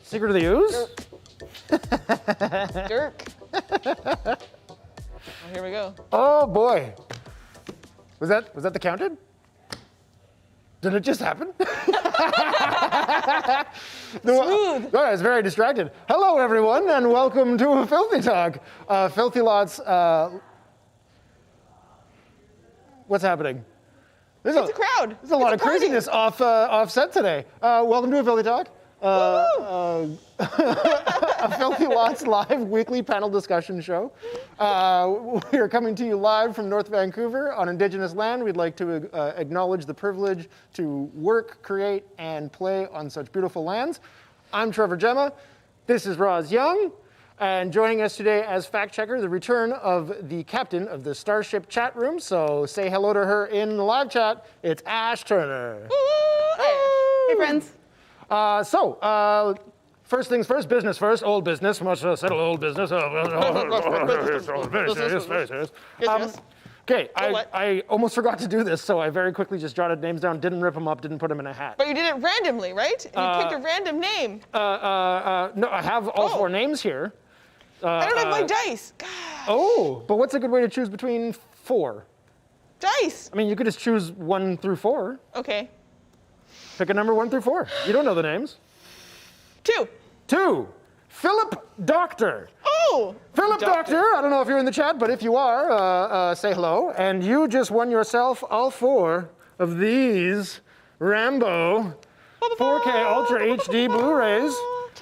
Secret of the Ooze? Dirk. Well, here we go. Oh boy. Was that the counted? Did it just happen? Smooth. I was very distracted. Hello everyone and welcome to Filthy Talk. Filthy Lots, what's happening? It's a crowd. There's a lot of craziness off set today. Welcome to a Filthy Talk. A Filthy Lots live weekly panel discussion show. We are coming to you live from North Vancouver on Indigenous land. We'd like to acknowledge the privilege to work, create, and play on such beautiful lands. I'm Trevor Gemma. This is Roz Young. And joining us today as fact checker, the return of the captain of the Starship chat room. So say hello to her in the live chat. It's Ash Turner. Woo! Hey, friends. First things first, business first, old business, must settle old business. Very serious, very serious. Okay, I almost forgot to do this, so I very quickly just jotted names down, didn't rip them up, didn't put them in a hat. But you did it randomly, right? And you picked a random name. No, I have all four names here. I don't have my dice. Gosh. Oh, but what's a good way to choose between four? Dice. I mean, you could just choose 1 through 4. Okay. Pick a number 1 through 4. You don't know the names. 2. 2. Philip Doctor. Oh! Philip Doctor, I don't know if you're in the chat, but if you are, say hello. And you just won yourself all 4 of these Rambo 4K Ultra HD Blu-rays,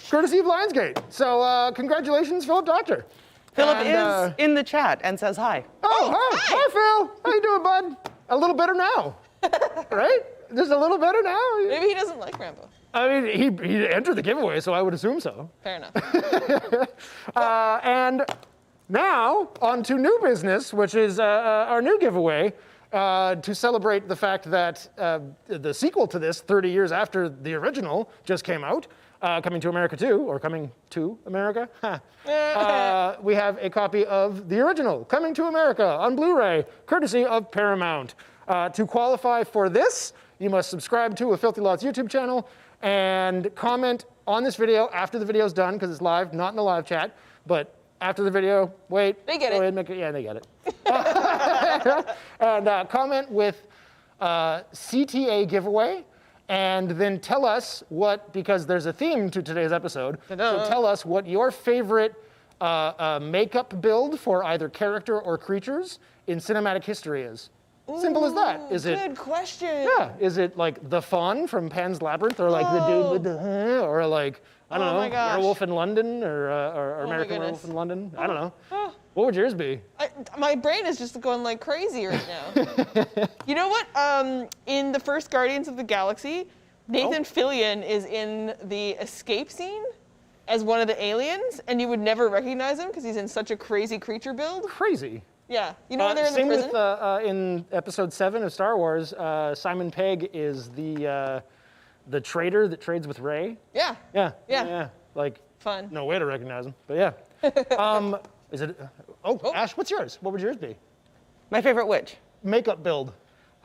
courtesy of Lionsgate. So congratulations, Philip Doctor. Philip is in the chat and says hi. Oh, hi Phil. How you doing, bud? A little better now, right? Just a little better now. Maybe he doesn't like Rambo. I mean, he entered the giveaway, so I would assume so. Fair enough. And now, on to new business, which is our new giveaway, to celebrate the fact that the sequel to this, 30 years after the original, just came out, Coming to America 2, or Coming to America. We have a copy of the original, Coming to America, on Blu-ray, courtesy of Paramount. To qualify for this, you must subscribe to a Filthy Lots YouTube channel and comment on this video after the video's done, because it's live, not in the live chat, but after the video, wait. They get it. Go ahead and make it. Yeah, they get it. And comment with CTA Giveaway, and then tell us what, because there's a theme to today's episode, so tell us what your favorite makeup build for either character or creatures in cinematic history is. Simple as that. Is it? Good question. Yeah. Is it like the Fawn from Pan's Labyrinth, or like the dude with the, or like I don't know, Werewolf in London, or American Werewolf in London? I don't know. What would yours be? My brain is just going like crazy right now. You know what? In the first Guardians of the Galaxy, Nathan Fillion is in the escape scene as one of the aliens, and you would never recognize him because he's in such a crazy creature build. Crazy. Yeah, you know when they're in the prison? Same with in Episode 7 of Star Wars, Simon Pegg is the trader that trades with Rey. Yeah. Yeah. Like Fun. No way to recognize him, but yeah. Is it? Ash, what's yours? What would yours be? My favorite witch. Makeup build.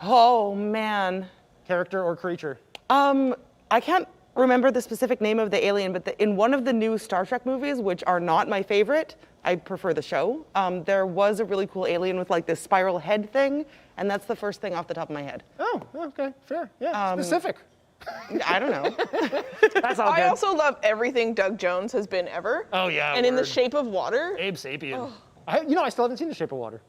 Oh, man. Character or creature? I can't remember the specific name of the alien, but in one of the new Star Trek movies, which are not my favorite, I prefer the show, there was a really cool alien with like this spiral head thing, and that's the first thing off the top of my head. Oh, okay, fair. Yeah, specific. I don't know. That's all good. I also love everything Doug Jones has been ever. Oh, yeah. And in The Shape of Water. Abe Sapien. I still haven't seen The Shape of Water.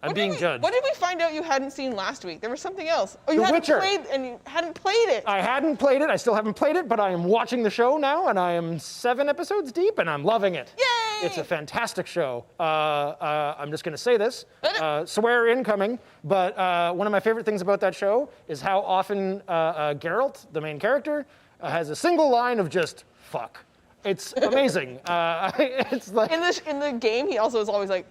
I'm being judged. What did we find out you hadn't seen last week? There was something else. Oh, The Witcher. You hadn't played it. I hadn't played it. I still haven't played it, but I am watching the show now, and I am 7 episodes deep, and I'm loving it. Yay! It's a fantastic show. I'm just going to say this, swear incoming, but one of my favorite things about that show is how often Geralt, the main character, has a single line of just fuck. It's amazing. It's like in the game, he also is always like,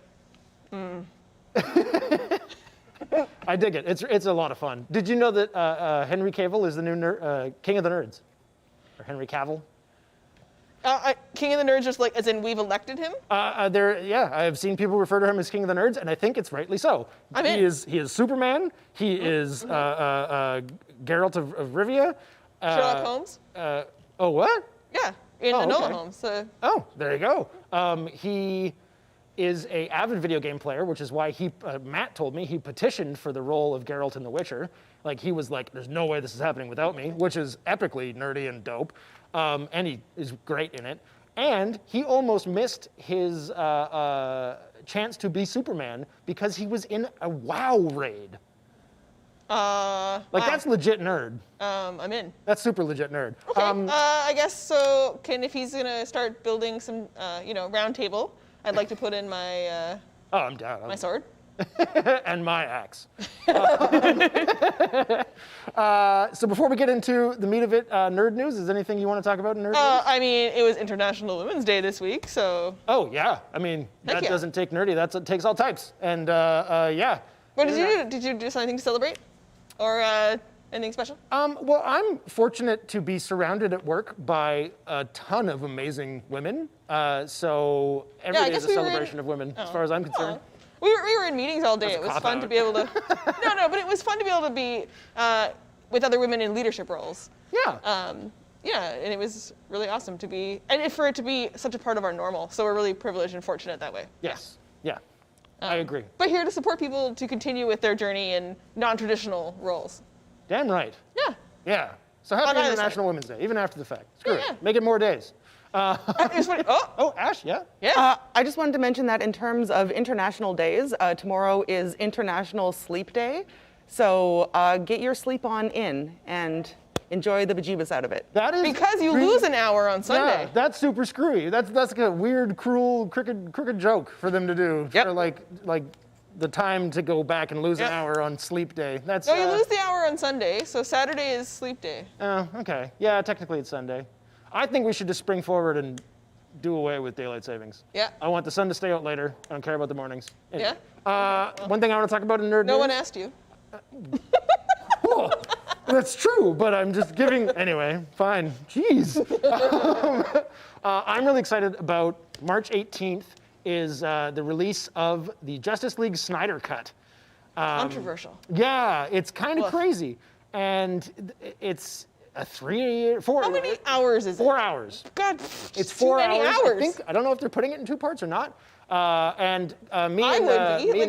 I dig it. It's a lot of fun. Did you know that Henry Cavill is the new King of the Nerds? Or Henry Cavill? King of the Nerds, just like as in we've elected him. I've seen people refer to him as King of the Nerds, and I think it's rightly so. He is Superman. He is Geralt of Rivia. Sherlock Holmes. Oh, what? Yeah, in Enola Holmes. Oh, there you go. He is a avid video game player, which is why Matt told me he petitioned for the role of Geralt in The Witcher. Like, he was like, there's no way this is happening without me, which is epically nerdy and dope. And he is great in it. And he almost missed his chance to be Superman because he was in a WoW raid. That's legit nerd. I'm in. That's super legit nerd. Okay. I guess so. If he's gonna start building some, round table, I'd like to put in my. I'm down. My sword. And my axe. So before we get into the meat of it, nerd news, is there anything you want to talk about in nerd news? I mean, it was International Women's Day this week, so. Oh, yeah. I mean, that doesn't take nerdy. It takes all types. And, yeah. What did you do? Did you do something to celebrate? Or anything special? Well, I'm fortunate to be surrounded at work by a ton of amazing women. So every day is a celebration of women, as far as I'm concerned. We were in meetings all day. It was fun to be able to. No, but it was fun to be able to be with other women in leadership roles. Yeah. And it was really awesome to be, and for it to be such a part of our normal. So we're really privileged and fortunate that way. Yes. Yeah. I agree. But here to support people to continue with their journey in non-traditional roles. Damn right. Yeah. Yeah. So happy International Women's Day, even after the fact. Screw it. Yeah. Make it more days. It was funny. Oh, Ash, yeah? Yeah. I just wanted to mention that in terms of international days, tomorrow is International Sleep Day. So get your sleep on in and enjoy the bejeebus out of it. That is because you lose an hour on Sunday. Yeah, that's super screwy. That's like a weird, cruel, crooked joke for them to do. Yep. For like the time to go back and lose an hour on sleep day. That's No, you lose the hour on Sunday, so Saturday is sleep day. Oh, okay. Yeah, technically it's Sunday. I think we should just spring forward and do away with daylight savings. Yeah. I want the sun to stay out later. I don't care about the mornings. Anyway. Yeah. One thing I want to talk about in nerd No news. one asked you. Oh, that's true, but I'm just giving. Anyway, fine. Jeez. I'm really excited about March 18th is the release of the Justice League Snyder Cut. Controversial. Yeah, it's kind of crazy. And it's a 4. How many hours is it? 4 hours. God, It's too 4 many hours. I don't know if they're putting it in 2 parts or not. Me and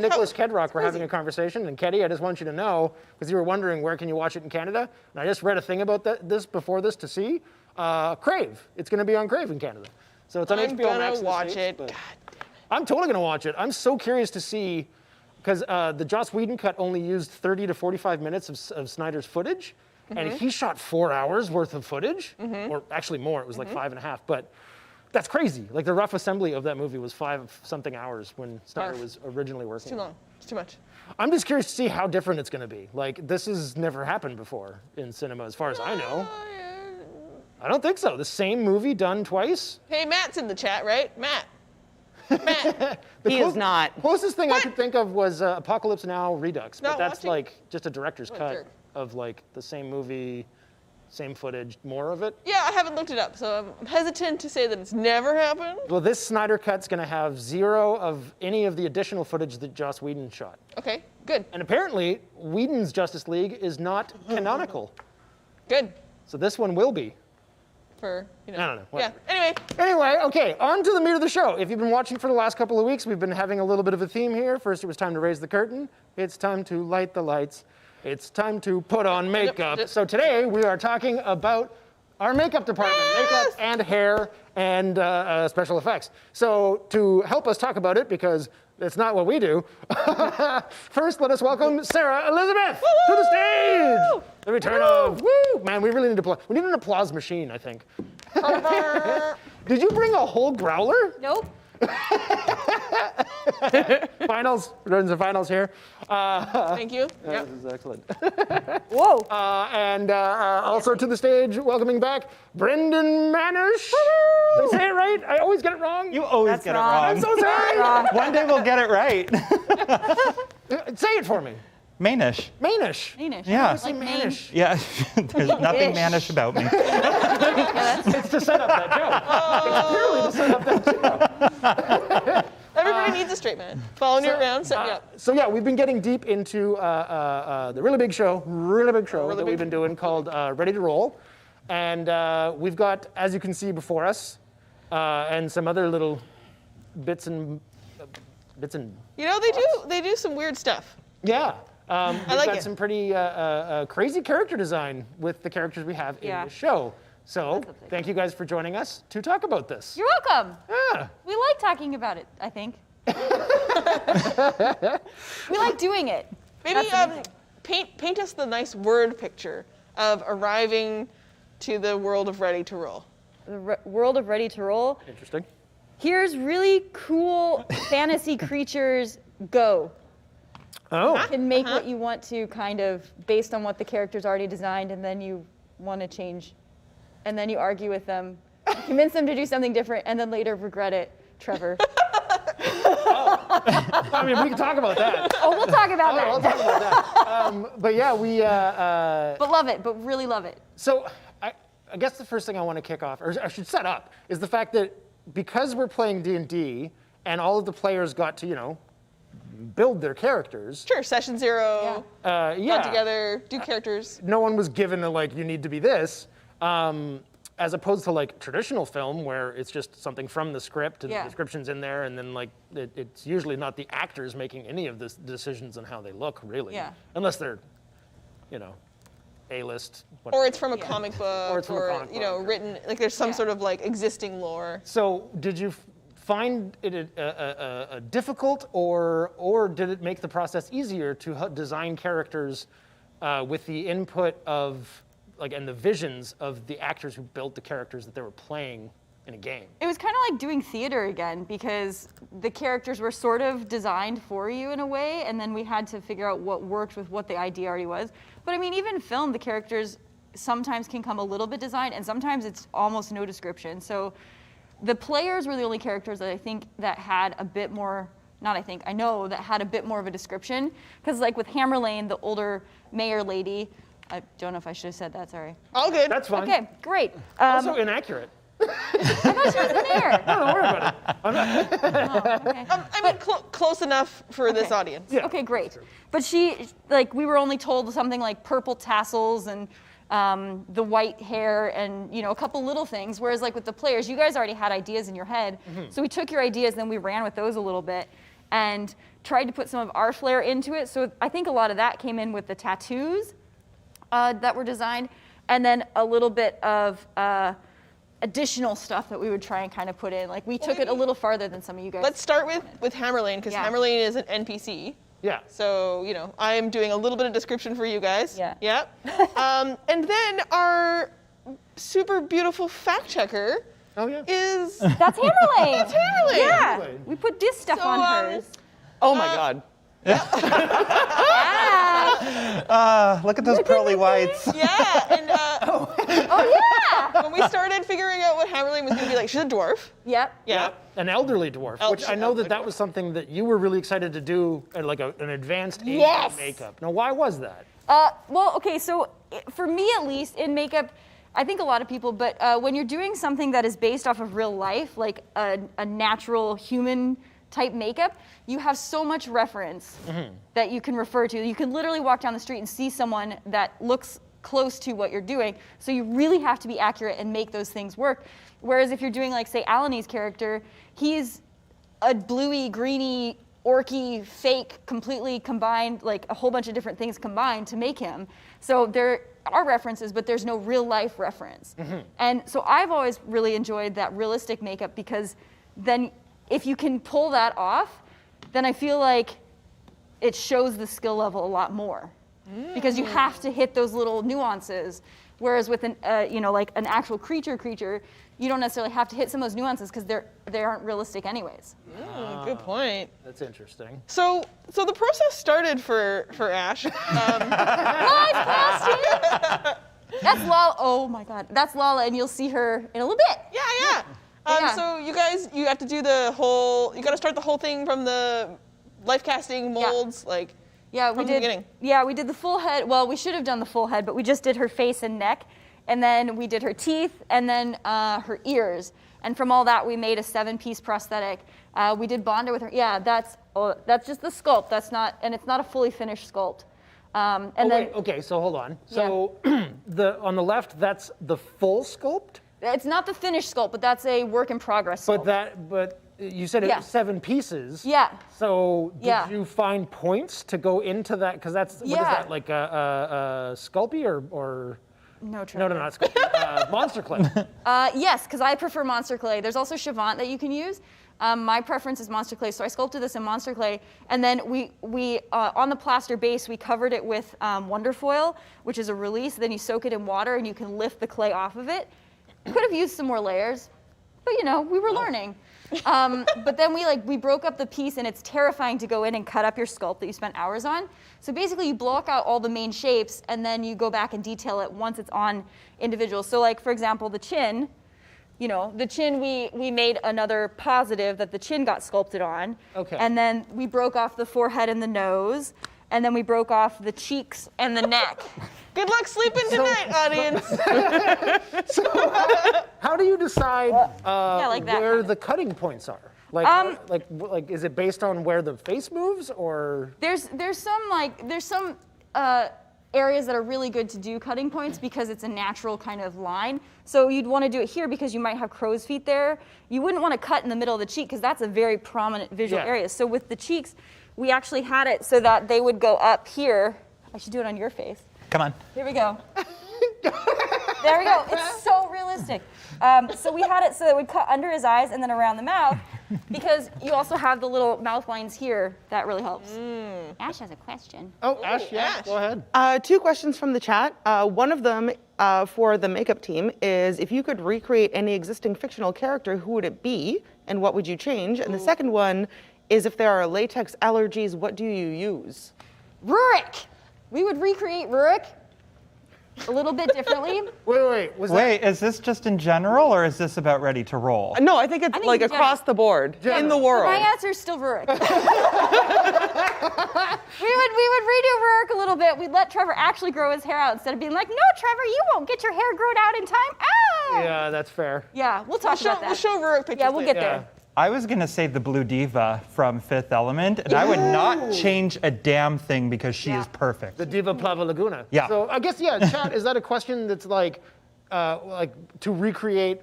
Nicholas Kedrock were having a conversation, and Keddy, I just want you to know, because you were wondering where can you watch it in Canada, and I just read a thing about this before this to see. Crave. It's going to be on Crave in Canada. So it's on HBO Max. I'm gonna watch it. God damn it. I'm totally going to watch it. I'm so curious to see, because the Joss Whedon cut only used 30 to 45 minutes of Snyder's footage. And he shot 4 hours worth of footage, or actually more, it was like 5.5, but that's crazy. Like the rough assembly of that movie was 5-something hours when Snyder was originally working. It's too long, it's too much. I'm just curious to see how different it's gonna be. Like this has never happened before in cinema as far as I know. I don't think so. The same movie done twice? Hey, Matt's in the chat, right? Matt. Matt. He is not. Closest thing I could think of was Apocalypse Now Redux, but Not that's watching? like just a director's cut jerk. of like the same movie, same footage, more of it. Yeah, I haven't looked it up, so I'm hesitant to say that it's never happened. Well, this Snyder Cut's gonna have 0 of any of the additional footage that Joss Whedon shot. Okay, good. And apparently, Whedon's Justice League is not canonical. Good. So this one will be. For, I don't know. Yeah, Whatever. anyway. Anyway, okay, on to the meat of the show. If you've been watching for the last couple of weeks, we've been having a little bit of a theme here. First, it was time to raise the curtain. It's time to light the lights. It's time to put on makeup. So today, we are talking about our makeup department, makeup and hair and special effects. So to help us talk about it, because it's not what we do, first let us welcome Sarah Elizabeth to the stage. The return of, woo! Man, we really need applause. We need an applause machine, I think. Did you bring a whole growler? Nope. Finals, runs the finals here. Thank you. This is excellent. Whoa. And also to the stage, welcoming back, Brendan Mainusch. Did I say it right? I always get it wrong. You always That's get wrong. it wrong. I'm so sorry. One day we'll get it right. Say it for me. Mainusch. Mainusch. Yeah. Like Mainusch. Yeah, there's nothing mannish about me. It's to set up that joke. It's purely to set up that joke. Everybody needs a straight man. Following you around, setting you up. So yeah, we've been getting deep into the really big show that we've been doing called Ready to Roll. And we've got, as you can see before us, and some other little bits and. You know, they do some weird stuff. Yeah. We've like got it. some pretty crazy character design with the characters we have in the show. So thank you guys for joining us to talk about this. You're welcome. Yeah. We like talking about it, I think. We like doing it. Maybe paint us the nice word picture of arriving to the world of Ready to Roll. The world of Ready to Roll. Interesting. Here's really cool fantasy creatures, go. Oh. You can make what you want to, kind of, based on what the character's already designed, and then you want to change. And then you argue with them, convince them to do something different, and then later regret it. Trevor. I mean, we can talk about that. Oh, we'll talk about that. I'll talk about that. But yeah, we. But love it, but really love it. So I guess the first thing I want to kick off, or I should set up, is the fact that because we're playing D&D, and all of the players got to, build their characters. Sure, session 0. Got together, do characters. No one was given a you need to be this, as opposed to traditional film where it's just something from the script and the description's in there, and then it's usually not the actors making any of the decisions on how they look, really. Yeah. Unless they're, A-list. Or it's from a comic book, Or it's from a comic book. written, there's some sort of existing lore. So did you find it difficult, or did it make the process easier to design characters with the input of, and the visions of the actors who built the characters that they were playing in a game? It was kind of like doing theater again, because the characters were sort of designed for you in a way, and then we had to figure out what worked with what the idea already was. But I mean, even film, the characters sometimes can come a little bit designed, and sometimes it's almost no description. So the players were the only characters that I think that had a bit more, I know that had a bit more of a description. Because with Hammerlane, the older mayor lady, I don't know if I should have said that, sorry. All good. That's fine. Okay, great. Also inaccurate. I thought she was the mayor. No, don't worry about it. I'm not. Okay. I mean, close enough for this audience. Yeah. Okay, great. But she, we were only told something like purple tassels and the white hair and, a couple little things. Whereas with the players, you guys already had ideas in your head. Mm-hmm. So we took your ideas, then we ran with those a little bit and tried to put some of our flair into it. So I think a lot of that came in with the tattoos that were designed, and then a little bit of additional stuff that we would try and kind of put in. We took it a little farther than some of you guys. Let's start with Hammerlane, because Hammerlane is an NPC. Yeah. So, I am doing a little bit of description for you guys. Yeah. Yep. And then our super beautiful fact checker is... That's Hammerlane. That's Hammerlane. Yeah. Hammerlane. We put this stuff on hers. Oh my God. Look at those pearly whites. Yeah, and Oh, when we started figuring out what Hammerlane was going to be like, she's a dwarf. Yep. Yeah. An elderly dwarf, which I know that was something that you were really excited to do, an advanced age makeup. Now, why was that? Well, okay, so for me at least, in makeup, I think a lot of people, but when you're doing something that is based off of real life, like a natural human type makeup, you have so much reference that you can refer to. You can literally walk down the street and see someone that looks close to what you're doing. So you really have to be accurate and make those things work. Whereas if you're doing, say, Alanie's character, he's a bluey, greeny, orky, fake, completely combined, a whole bunch of different things combined to make him. So there are references, but there's no real life reference. And so I've always really enjoyed that realistic makeup, because then if you can pull that off, then I feel like it shows the skill level a lot more, because you have to hit those little nuances. Whereas with an actual creature, you don't necessarily have to hit some of those nuances, because they aren't realistic anyways. Good point. That's interesting. So the process started for Ash. Live casting. That's Lala. Oh my God, that's Lala, and you'll see her in a little bit. Yeah. So you guys, you have to do you got to start the whole thing from the life casting molds, Yeah, we From the did. beginning. Yeah, we did the full head. Well, we should have done the full head, but we just did her face and neck, and then we did her teeth, and then her ears. And from all that, we made a 7-piece prosthetic. We did Bondo with her. Yeah, that's just the sculpt. That's not, and it's not a fully finished sculpt. And then Wait, okay, so hold on. So on the left, that's the full sculpt? it's not the finished sculpt, but that's a work in progress sculpt. But you said it Yeah. was 7 pieces. Yeah. So did Yeah. you find points to go into that? Because that's, what is Yeah. that, like a Sculpey or? No, Trevor. No, not Sculpey. Monster Clay. Yes, because I prefer Monster Clay. There's also Chavant that you can use. My preference is Monster Clay, so I sculpted this in Monster Clay, and then we on the plaster base, we covered it with Wonder Foil, which is a release. Then you soak it in water, and you can lift the clay off of it. Could have used some more layers, but we were learning. But then we broke up the piece, and it's terrifying to go in and cut up your sculpt that you spent hours on. So basically, you block out all the main shapes, and then you go back and detail it once it's on individuals. So like, for example, the chin, the chin, we made another positive that the chin got sculpted on. Okay. And then we broke off the forehead and the nose, and then we broke off the cheeks and the neck. Good luck sleeping tonight, audience. How do you decide like that where kind of- the cutting points are? Like, is it based on where the face moves, or? There's some areas that are really good to do cutting points because it's a natural kind of line. So you'd want to do it here because you might have crow's feet there. You wouldn't want to cut in the middle of the cheek because that's a very prominent visual Yeah. area. So with the cheeks, we actually had it so that they would go up here. I should do it on your face. Come on. Here we go. There we go. It's so realistic. So we had it so that it would cut under his eyes and then around the mouth, because you also have the little mouth lines here. That really helps. Ash has a question. Oh, Ash, yeah, Ash. go ahead. 2 questions from the chat. One of them for the makeup team is, if you could recreate any existing fictional character, who would it be and what would you change? And the second one is, if there are latex allergies, what do you use? Rurik. We would recreate Rurik a little bit differently. Wait, Wait, is this just in general, or is this about ready to roll? No, I think it's I think like in across the board, in the world. My answer is still Rurik. we would redo Rurik a little bit. We'd let Trevor actually grow his hair out instead of being like, no, Trevor, you won't get your hair grown out in time. Ah! Yeah, that's fair. Yeah, we'll talk about that. We'll show Rurik pictures. Yeah, we'll get later. there. I was going to say the Blue Diva from Fifth Element, and I would not change a damn thing because she is perfect. The Diva Plava Laguna. Yeah. So I guess, chat, is that a question that's like to recreate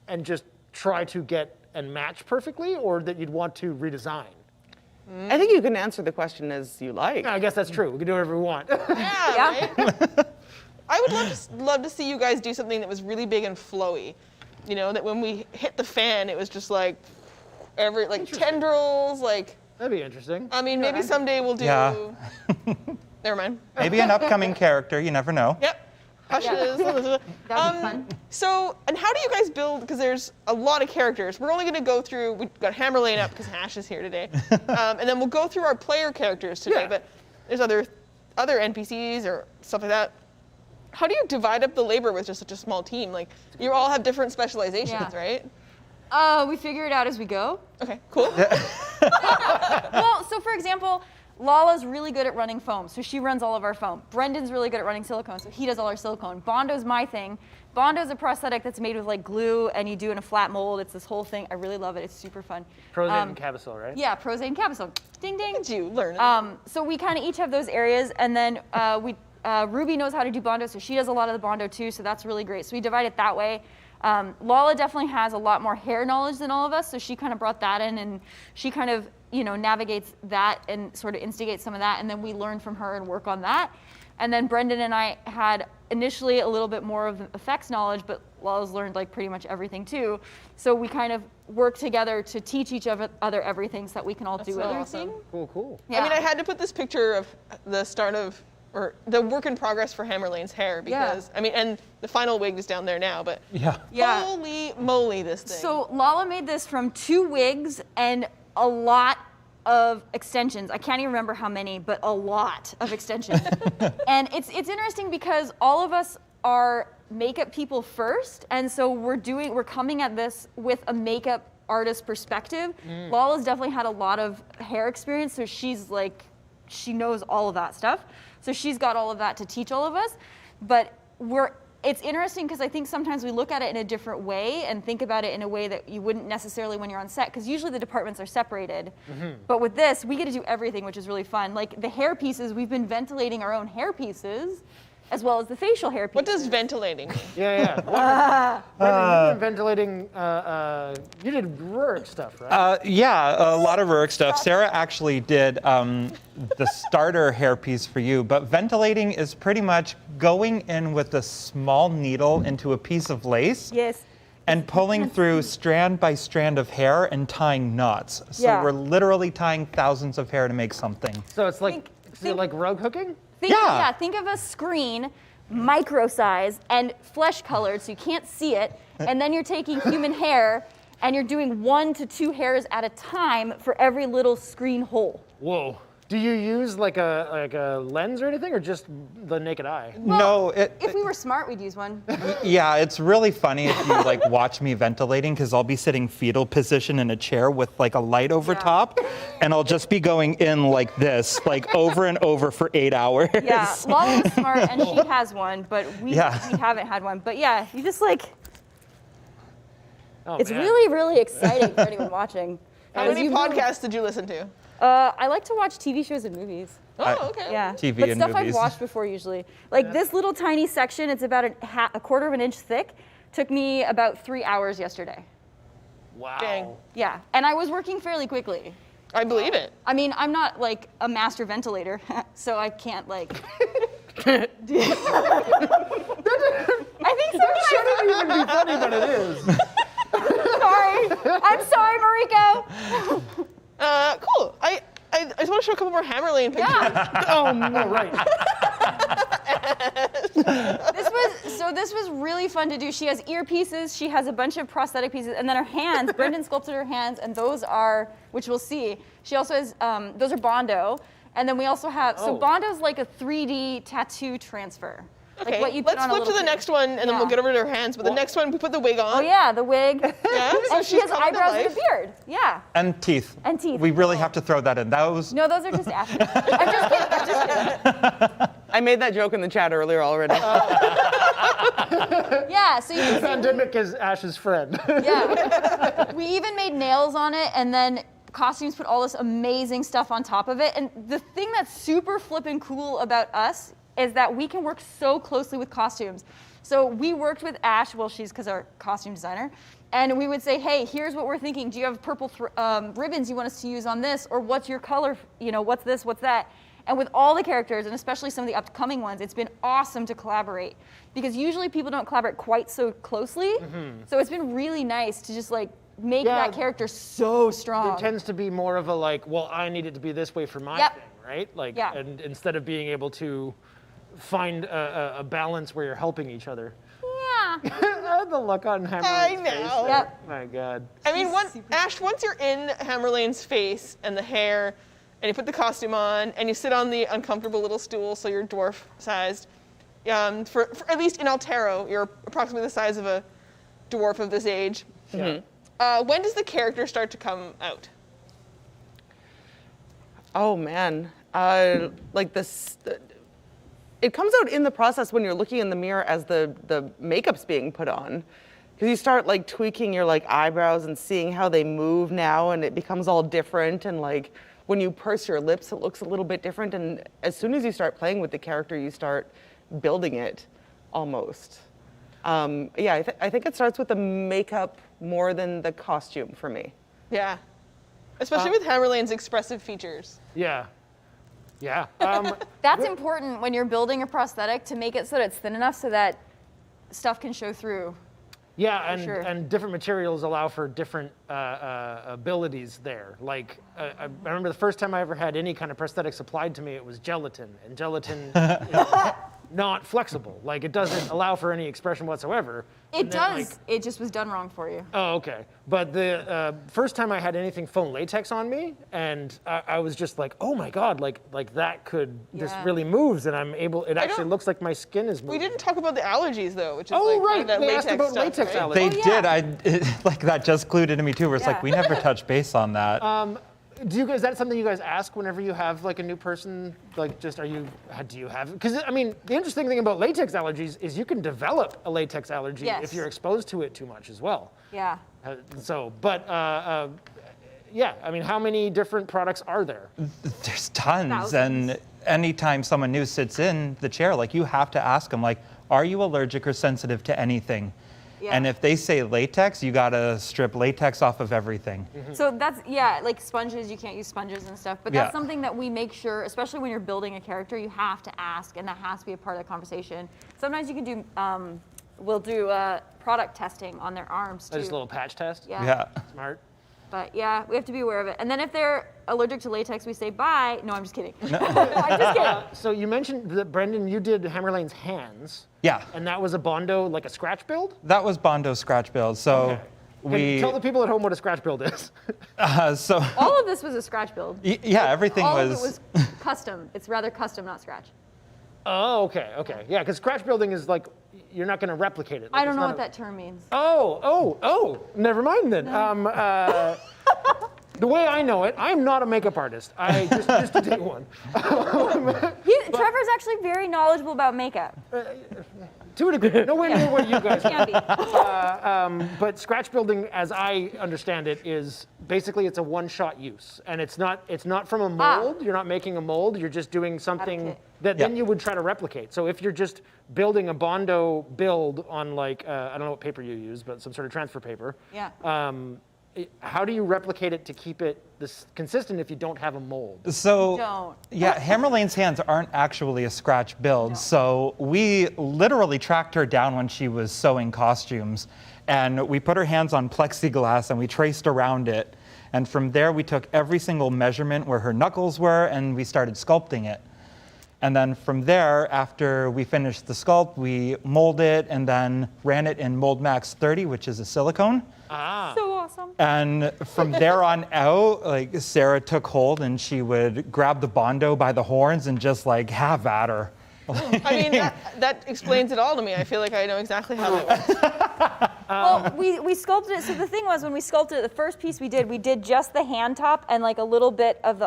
and just try to get and match perfectly, or that you'd want to redesign? I think you can answer the question as you like. Yeah, I guess that's true. We can do whatever we want. Yeah. Right? I would love to see you guys do something that was really big and flowy. That when we hit the fan, it was just like tendrils, like. That'd be interesting. I mean, maybe someday we'll do. Yeah. Never mind. Maybe an upcoming character, you never know. Yep. Hushes. That would be fun. So, and how do you guys build? Because there's a lot of characters. We're only going to go through. We've got Hammerlane up because Hash is here today, and then we'll go through our player characters today. Yeah. But there's other NPCs or stuff like that. How do you divide up the labor with just such a small team? Like, you all have different specializations, Yeah. right? We figure it out as we go. Okay, cool. Well, so for example, Lala's really good at running foam, so she runs all of our foam. Brendan's really good at running silicone, so he does all our silicone. Bondo's my thing. Bondo's a prosthetic that's made with like glue, and you do in a flat mold. It's this whole thing. I really love it. It's super fun. Prozane and Caviezel, right? Yeah, Prozane and Caviezel. Ding ding. Did you learn? So we kind of each have those areas, and then Ruby knows how to do Bondo, so she does a lot of the Bondo too, so that's really great. So we divide it that way. Lala definitely has a lot more hair knowledge than all of us, so she kind of brought that in, and she kind of, navigates that and sort of instigates some of that, and then we learn from her and work on that. And then Brendan and I had initially a little bit more of the effects knowledge, but Lala's learned like pretty much everything too. So we kind of work together to teach each other everything so that we can all do so everything. awesome. Cool. Yeah. I mean, I had to put this picture of the start of, or the work in progress for Hammerlane's hair because, I mean, and the final wig is down there now, but Yeah. holy moly, this thing. So Lala made this from 2 wigs and a lot of extensions. I can't even remember how many, but a lot of extensions. And it's interesting because all of us are makeup people first, and so we're coming at this with a makeup artist perspective. Lala's definitely had a lot of hair experience, so she's she knows all of that stuff. So she's got all of that to teach all of us. But it's interesting because I think sometimes we look at it in a different way and think about it in a way that you wouldn't necessarily when you're on set, because usually the departments are separated. But with this, we get to do everything, which is really fun. Like the hair pieces, we've been ventilating our own hair pieces, as well as the facial hair pieces. What does ventilating mean? Yeah. You've been ventilating, you did Rurik stuff, right? Yeah, a lot of Rurik stuff. Sarah actually did the starter hairpiece for you, but ventilating is pretty much going in with a small needle into a piece of lace. Yes. And pulling through strand by strand of hair and tying knots. So Yeah. we're literally tying thousands of hair to make something. So it's like, is it like rug hooking? Think of a screen, micro size and flesh colored, so you can't see it. And then you're taking human hair and you're doing 1 to 2 hairs at a time for every little screen hole. Whoa. Do you use like a lens or anything, or just the naked eye? No, If we were smart, we'd use one. yeah, it's really funny if you like watch me ventilating, because I'll be sitting fetal position in a chair with like a light over Yeah. top, and I'll just be going in like this, like over and over for 8 hours. Yeah, Lala's smart and she has one, but we haven't had one. But yeah, you just like, it's man. really, really exciting for anyone watching. How many podcasts did you listen to? I like to watch TV shows and movies. Oh, okay. Yeah, TV but and stuff movies. I've watched before usually. Like this little tiny section, it's about a quarter of an inch thick. Took me about 3 hours yesterday. Wow. Dang. Yeah, and I was working fairly quickly. I believe it. I mean, I'm not like a master ventilator, so I can't like. I think sometimes. Shouldn't even be funny, but it is. Sorry, I'm sorry, Mariko. Cool. I just want to show a couple more Hammerlane pictures. Yeah. Oh, no, right. This was really fun to do. She has earpieces, she has a bunch of prosthetic pieces, and then her hands, Brendan sculpted her hands, and those are, which we'll see. She also has, those are Bondo. And then we also have, so Bondo's like a 3D tattoo transfer. Okay, Like what you put let's on a flip to little the next one, and then we'll get over to her hands. But the next one, we put the wig on. Oh yeah, the wig. Yeah, so And she she's has come to eyebrows and a life. beard. Yeah. And teeth. And teeth. We really have to throw that in. That was No, those are just ashes. I'm just kidding. I'm just kidding. I made that joke in the chat earlier already. Yeah, so you can see. Pandemic is Ash's friend. Yeah. We even made nails on it, and then costumes put all this amazing stuff on top of it. And the thing that's super flippin' cool about us is that we can work so closely with costumes. So we worked with Ash, well, because our costume designer, and we would say, hey, here's what we're thinking. Do you have purple ribbons you want us to use on this? Or what's your color? You know, what's this, what's that? And with all the characters, and especially some of the upcoming ones, it's been awesome to collaborate. Because usually people don't collaborate quite so closely. So it's been really nice to just like make Yeah. that character so strong. There tends to be more of a like, well, I need it to be this way for my Yep. thing, right? Like, Yeah. and instead of being able to find a balance where you're helping each other. Yeah. The look on Hammerlane's I face. know. Yep. My God. I mean, Ash, once you're in Hammerlane's face and the hair, and you put the costume on, and you sit on the uncomfortable little stool, so you're dwarf-sized. For at least in Altero, you're approximately the size of a dwarf of this age. Yeah. When does the character start to come out? Oh man, like this. It comes out in the process when you're looking in the mirror as the makeup's being put on, because you start like tweaking your like eyebrows and seeing how they move now, and it becomes all different. And like when you purse your lips, it looks a little bit different. And as soon as you start playing with the character, you start building it, almost. Yeah, I think it starts with the makeup more than the costume for me. Yeah. Especially with Hammerlane's expressive features. Yeah. Yeah. That's important when you're building a prosthetic, to make it so that it's thin enough so that stuff can show through. Yeah, and, sure. and different materials allow for different abilities there. Like, I remember the first time I ever had any kind of prosthetics applied to me, it was gelatin. And gelatin is not flexible. Like, it doesn't allow for any expression whatsoever. It And then, does. like- It just was done wrong for you. Oh, okay. But the first time I had anything foam latex on me, and I was just like, oh my God, like that could, this Yeah. really moves, and I'm able, it actually don't- looks like my skin is moving. We didn't talk about the allergies, though, which is Oh, like part right. of that They latex asked about stuff, latex right? allergies. They Oh, yeah. did. Like that just glued into me too. Where it's Yeah. like we never touched base on that. Is that something you guys ask whenever you have like a new person? Like, do you have? Because I mean, the interesting thing about latex allergies is you can develop a latex allergy Yes. if you're exposed to it too much as well. Yeah. Yeah, I mean, how many different products are there? There's tons. Thousands. And anytime someone new sits in the chair, like you have to ask them, like, are you allergic or sensitive to anything? Yeah. And if they say latex, you gotta strip latex off of everything. So that's, like sponges, you can't use sponges and stuff, but that's Yeah. something that we make sure, especially when you're building a character, you have to ask, and that has to be a part of the conversation. Sometimes you can do, we'll do product testing on their arms too. Just a little patch test? Yeah. Smart. But yeah, we have to be aware of it. And then if they're allergic to latex, we say bye. No, I'm just kidding. I'm just kidding. So you mentioned that, Brendan, you did Hammerlane's hands. Yeah. And that was a Bondo, like a scratch build? That was Bondo scratch build. So Can you tell the people at home what a scratch build is? so All of this was a scratch build. yeah, everything All was. of it was custom. It's rather custom, not scratch. Oh, okay. Yeah, because scratch building is like, you're not going to replicate it. Like, I don't it's know not what that term means. Oh, never mind then. The way I know it, I'm not a makeup artist. I just to take one. Trevor's actually very knowledgeable about makeup. To a degree, nowhere near what you guys Can be. But scratch building, as I understand it, is basically it's a one-shot use, and it's not from a mold. You're not making a mold. You're just doing something kit. that Yeah. then you would try to replicate. So if you're just building a Bondo build on like I don't know what paper you use, but some sort of transfer paper. Yeah. How do you replicate it to keep it this consistent if you don't have a mold? So Don't. yeah, Hammerlane's hands aren't actually a scratch build. So we literally tracked her down when she was sewing costumes, and we put her hands on plexiglass and we traced around it. And from there, we took every single measurement where her knuckles were, and we started sculpting it. And then from there, after we finished the sculpt, we molded it and then ran it in Mold Max 30, which is a silicone. So awesome. And from there on out, like Sarah took hold and she would grab the Bondo by the horns and just like have at her. I mean, that explains it all to me. I feel like I know exactly how that works. Well, we sculpted it. So the thing was, when we sculpted it, the first piece we did just the hand top and like a little bit of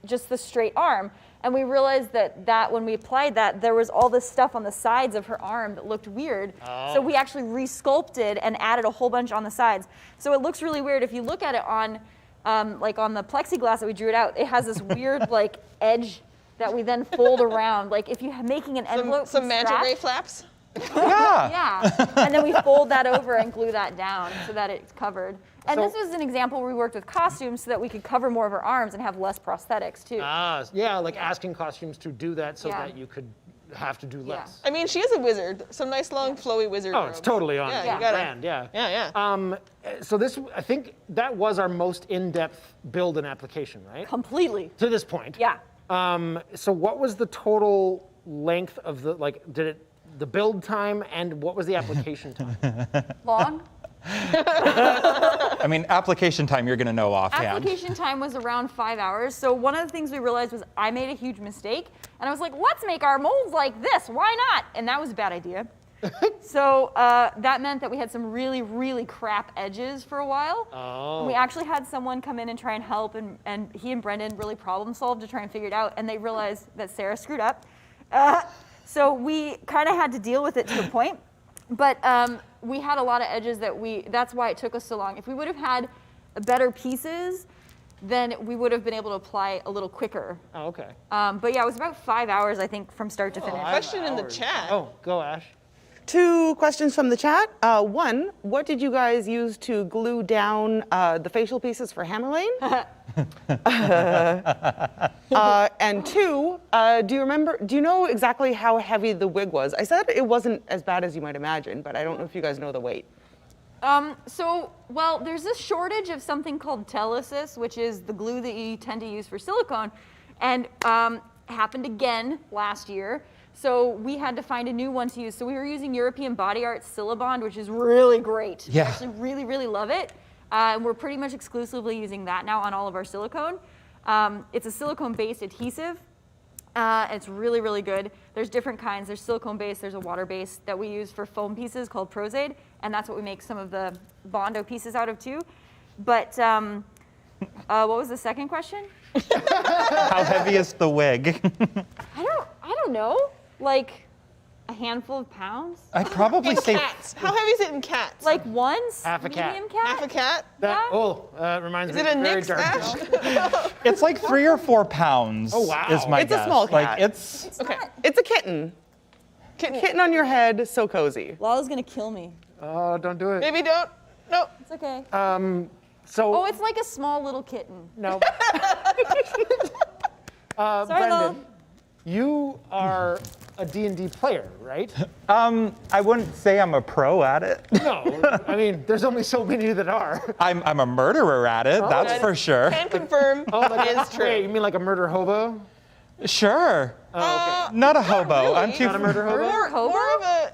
just the straight arm. And we realized that when we applied that, there was all this stuff on the sides of her arm that looked weird. Oh. So we actually re-sculpted and added a whole bunch on the sides. So it looks really weird if you look at it on, like on the plexiglass that we drew it out. It has this weird like edge that we then fold around. Like if you're making an envelope Some from manta scratch, ray flaps. Yeah. yeah, and then we fold that over and glue that down so that it's covered. And So- this was an example where we worked with costumes so that we could cover more of her arms and have less prosthetics too. Yeah, like asking costumes to do that so Yeah. that you could have to do less. I mean, she is a wizard. Some nice long flowy wizard. Oh, it's robe. totally on Yeah, you gotta- brand, yeah. Yeah. So this, I think that was our most in-depth build and application, right? Completely. To this point. Yeah. So what was the total length of the build time, and what was the application time? Long. I mean, application time you're gonna know offhand. Application time was around 5 hours. So one of the things we realized was I made a huge mistake, and I was like, let's make our molds like this. Why not? And that was a bad idea. So that meant that we had some really, really crap edges for a while. Oh. And we actually had someone come in and try and help, and he and Brendan really problem solved to try and figure it out, and they realized that Sarah screwed up. So we kind of had to deal with it to a point. But we had a lot of edges that's why it took us so long. If we would have had better pieces, then we would have been able to apply a little quicker. Oh, okay. But yeah, it was about 5 hours, I think, from start to finish. Question in the chat. Oh, go Ash. 2 questions from the chat. One, what did you guys use to glue down the facial pieces for Hammerlane? And 2, do you know exactly how heavy the wig was? I said it wasn't as bad as you might imagine, but I don't know if you guys know the weight. Well, there's this shortage of something called Telesis, which is the glue that you tend to use for silicone, and happened again last year. So we had to find a new one to use. So we were using European Body Art's Silabond, which is really great. Yeah. I actually really, really love it. And we're pretty much exclusively using that now on all of our silicone. It's a silicone-based adhesive. It's really, really good. There's different kinds. There's silicone-based, there's a water-based that we use for foam pieces called Prozaid, and that's what we make some of the Bondo pieces out of too. But What was the second question? How heavy is the wig? I don't know. Like a handful of pounds? I'd probably say Cats. How heavy is it in cats? Like ones? Half a cat. Medium cat? half a cat? That reminds Is me it a of very Nick dark stash? joke. it's like 3 or 4 pounds. Oh, wow. Is my It's a guess. small Like cat. it's Okay. It's a kitten. Kitten on your head, so cozy. Lala's gonna kill me. Oh, don't do it. Maybe don't. No. It's okay. So, Oh, it's like a small little kitten. no. Sorry, Brendan, Lala. you are a D&D player, right? I wouldn't say I'm a pro at it. No, I mean, there's only so many that are. I'm a murderer at it, that's That for sure. Can confirm it is true. Wait, you mean like a murder hobo? Sure. Oh, okay. Not a hobo. really. I'm too Not a murder hobo? More of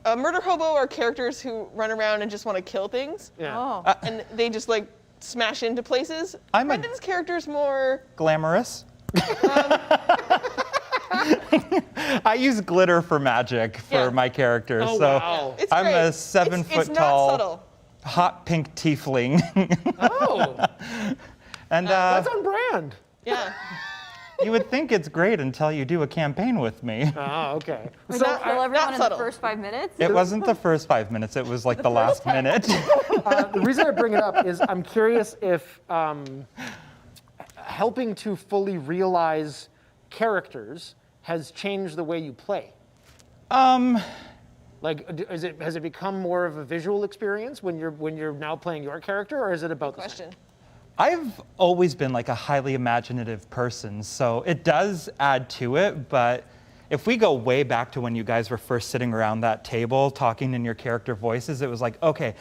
a murder hobo are characters who run around and just want to kill things. Yeah. Oh. And they just like smash into places. I'm a- Brendan's character's more glamorous. I use glitter for magic for Yeah. my character, Oh, so wow. it's I'm great. a 7 It's foot not tall, subtle. hot pink tiefling. Oh, And that's on brand. Yeah. you would think it's great until you do a campaign with me. Oh, okay. We So don't kill everyone in the subtle. first 5 minutes? It wasn't the first 5 minutes, it was like the last minute. the reason I bring it up is I'm curious if helping to fully realize characters has changed the way you play. Like, has it become more of a visual experience when you're now playing your character, or is it about the same? Question. I've always been like a highly imaginative person, so it does add to it, but if we go way back to when you guys were first sitting around that table talking in your character voices, it was like, okay,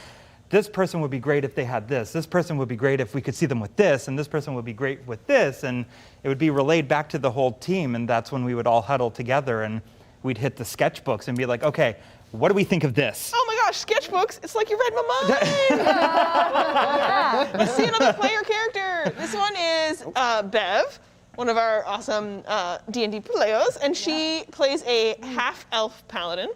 this person would be great if they had this person would be great if we could see them with this, and this person would be great with this, and it would be relayed back to the whole team, and that's when we would all huddle together and we'd hit the sketchbooks and be like, okay, what do we think of this? Oh my gosh, sketchbooks! It's like you read my mind. You see another player character. This one is Bev, one of our awesome D&D players, and she plays a half-elf paladin,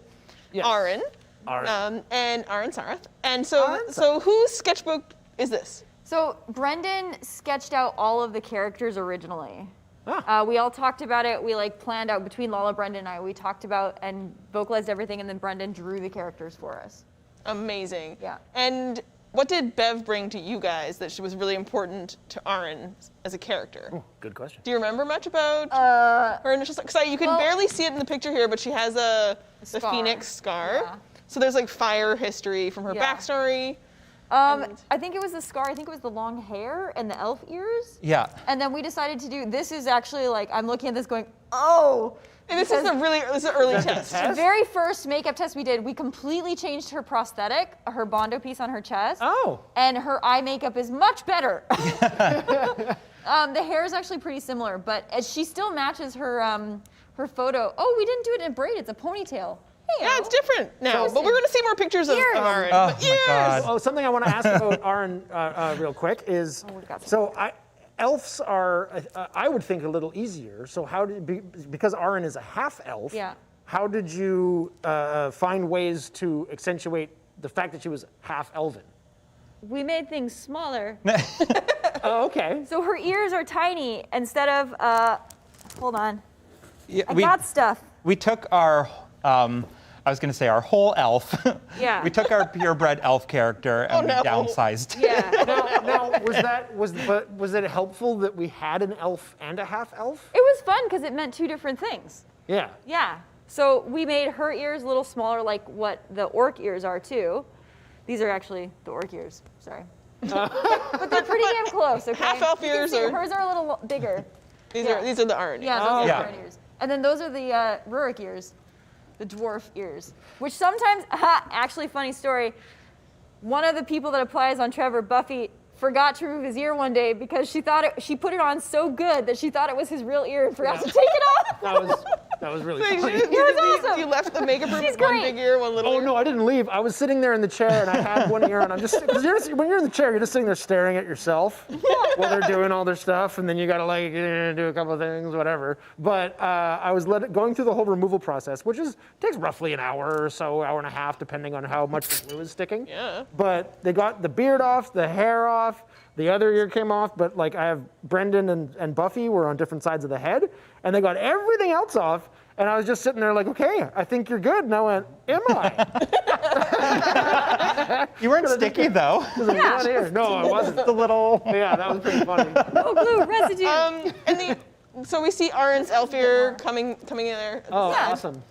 Yes. Aaron, Aaron. and Aaron Sarth. And so whose sketchbook is this? So Brendan sketched out all of the characters originally. Ah. We all talked about it. We like planned out between Lala, Brendan, and I. We talked about and vocalized everything, and then Brendan drew the characters for us. Amazing. Yeah. And what did Bev bring to you guys that was really important to Aaron as a character? Oh, good question. Do you remember much about her initial? Because you can well- barely see it in the picture here, but she has the scar. phoenix scar. Yeah. So there's like fire history from her Yeah. backstory. I think it was the scar. I think it was the long hair and the elf ears. Yeah. And then we decided to do. This is actually like I'm looking at this going, oh. And this is an early Is that the test. test? The very first makeup test we did, we completely changed her prosthetic, her Bondo piece on her chest. Oh. And her eye makeup is much better. The hair is actually pretty similar, but she still matches her her photo. Oh, we didn't do it in a braid. It's a ponytail. Hey, Yeah, it's different now. But we're gonna see more pictures of Ears. Aaron. Oh But my ears! God. Oh, something I want to ask about Aaron real quick is, we got so elves are, I would think, a little easier. So because Aaron is a half elf, Yeah. how did you find ways to accentuate the fact that she was half elven? We made things smaller. Oh, okay. So her ears are tiny instead of, hold on. Yeah, I got stuff. we took our, I was going to say our whole elf. Yeah. We took our purebred elf character and we no. downsized. Yeah. Now, was it helpful that we had an elf and a half elf? It was fun because it meant two different things. Yeah. Yeah. So we made her ears a little smaller, like what the orc ears are too. These are actually the orc ears. Sorry. But they're pretty damn close. Okay. Half-elf You can ears see are- hers are a little bigger. These Yeah. are the Aaron. Yeah, those are Yeah. the ears. And then those are the Rurik ears, the dwarf ears, which sometimes, actually funny story, one of the people that applies on Trevor, Buffy, forgot to remove his ear one day because she put it on so good that she thought it was his real ear and forgot to take it off. That was really So funny. awesome. You left the makeup room She's with one great. big ear, one little Oh ear. no, I didn't leave. I was sitting there in the chair and I had one ear, and I'm just because when you're in the chair, you're just sitting there staring at yourself while they're doing all their stuff, and then you gotta like do a couple of things, whatever. But I was going through the whole removal process, which takes roughly an hour or so, hour and a half, depending on how much the glue is sticking. Yeah. But they got the beard off, the hair off, The other ear came off, but like I have Brendan and Buffy were on different sides of the head, and they got everything else off. And I was just sitting there like, okay, I think you're good. And I went, am I? You weren't sticky though. One ear. No, I wasn't. The little. Yeah, that was pretty funny. Oh, glue residue. So we see Arren's elf ear coming in there. Oh, Yeah. awesome.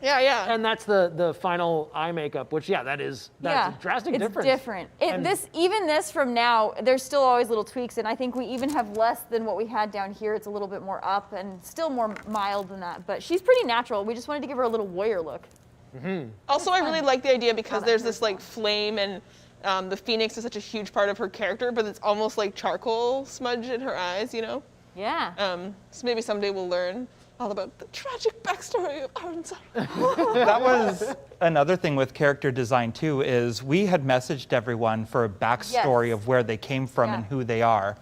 Yeah. And that's the final eye makeup, which that's a drastic difference. It's different. Even this from now, there's still always little tweaks, and I think we even have less than what we had down here. It's a little bit more up and still more mild than that. But she's pretty natural. We just wanted to give her a little warrior look. Mm-hmm. Also, I really like the idea because there's this like flame and the phoenix is such a huge part of her character, but it's almost like charcoal smudge in her eyes, you know? Yeah. So maybe someday we'll learn all about the tragic backstory of Arren's. That was another thing with character design too, is we had messaged everyone for a backstory of where they came from and who they are.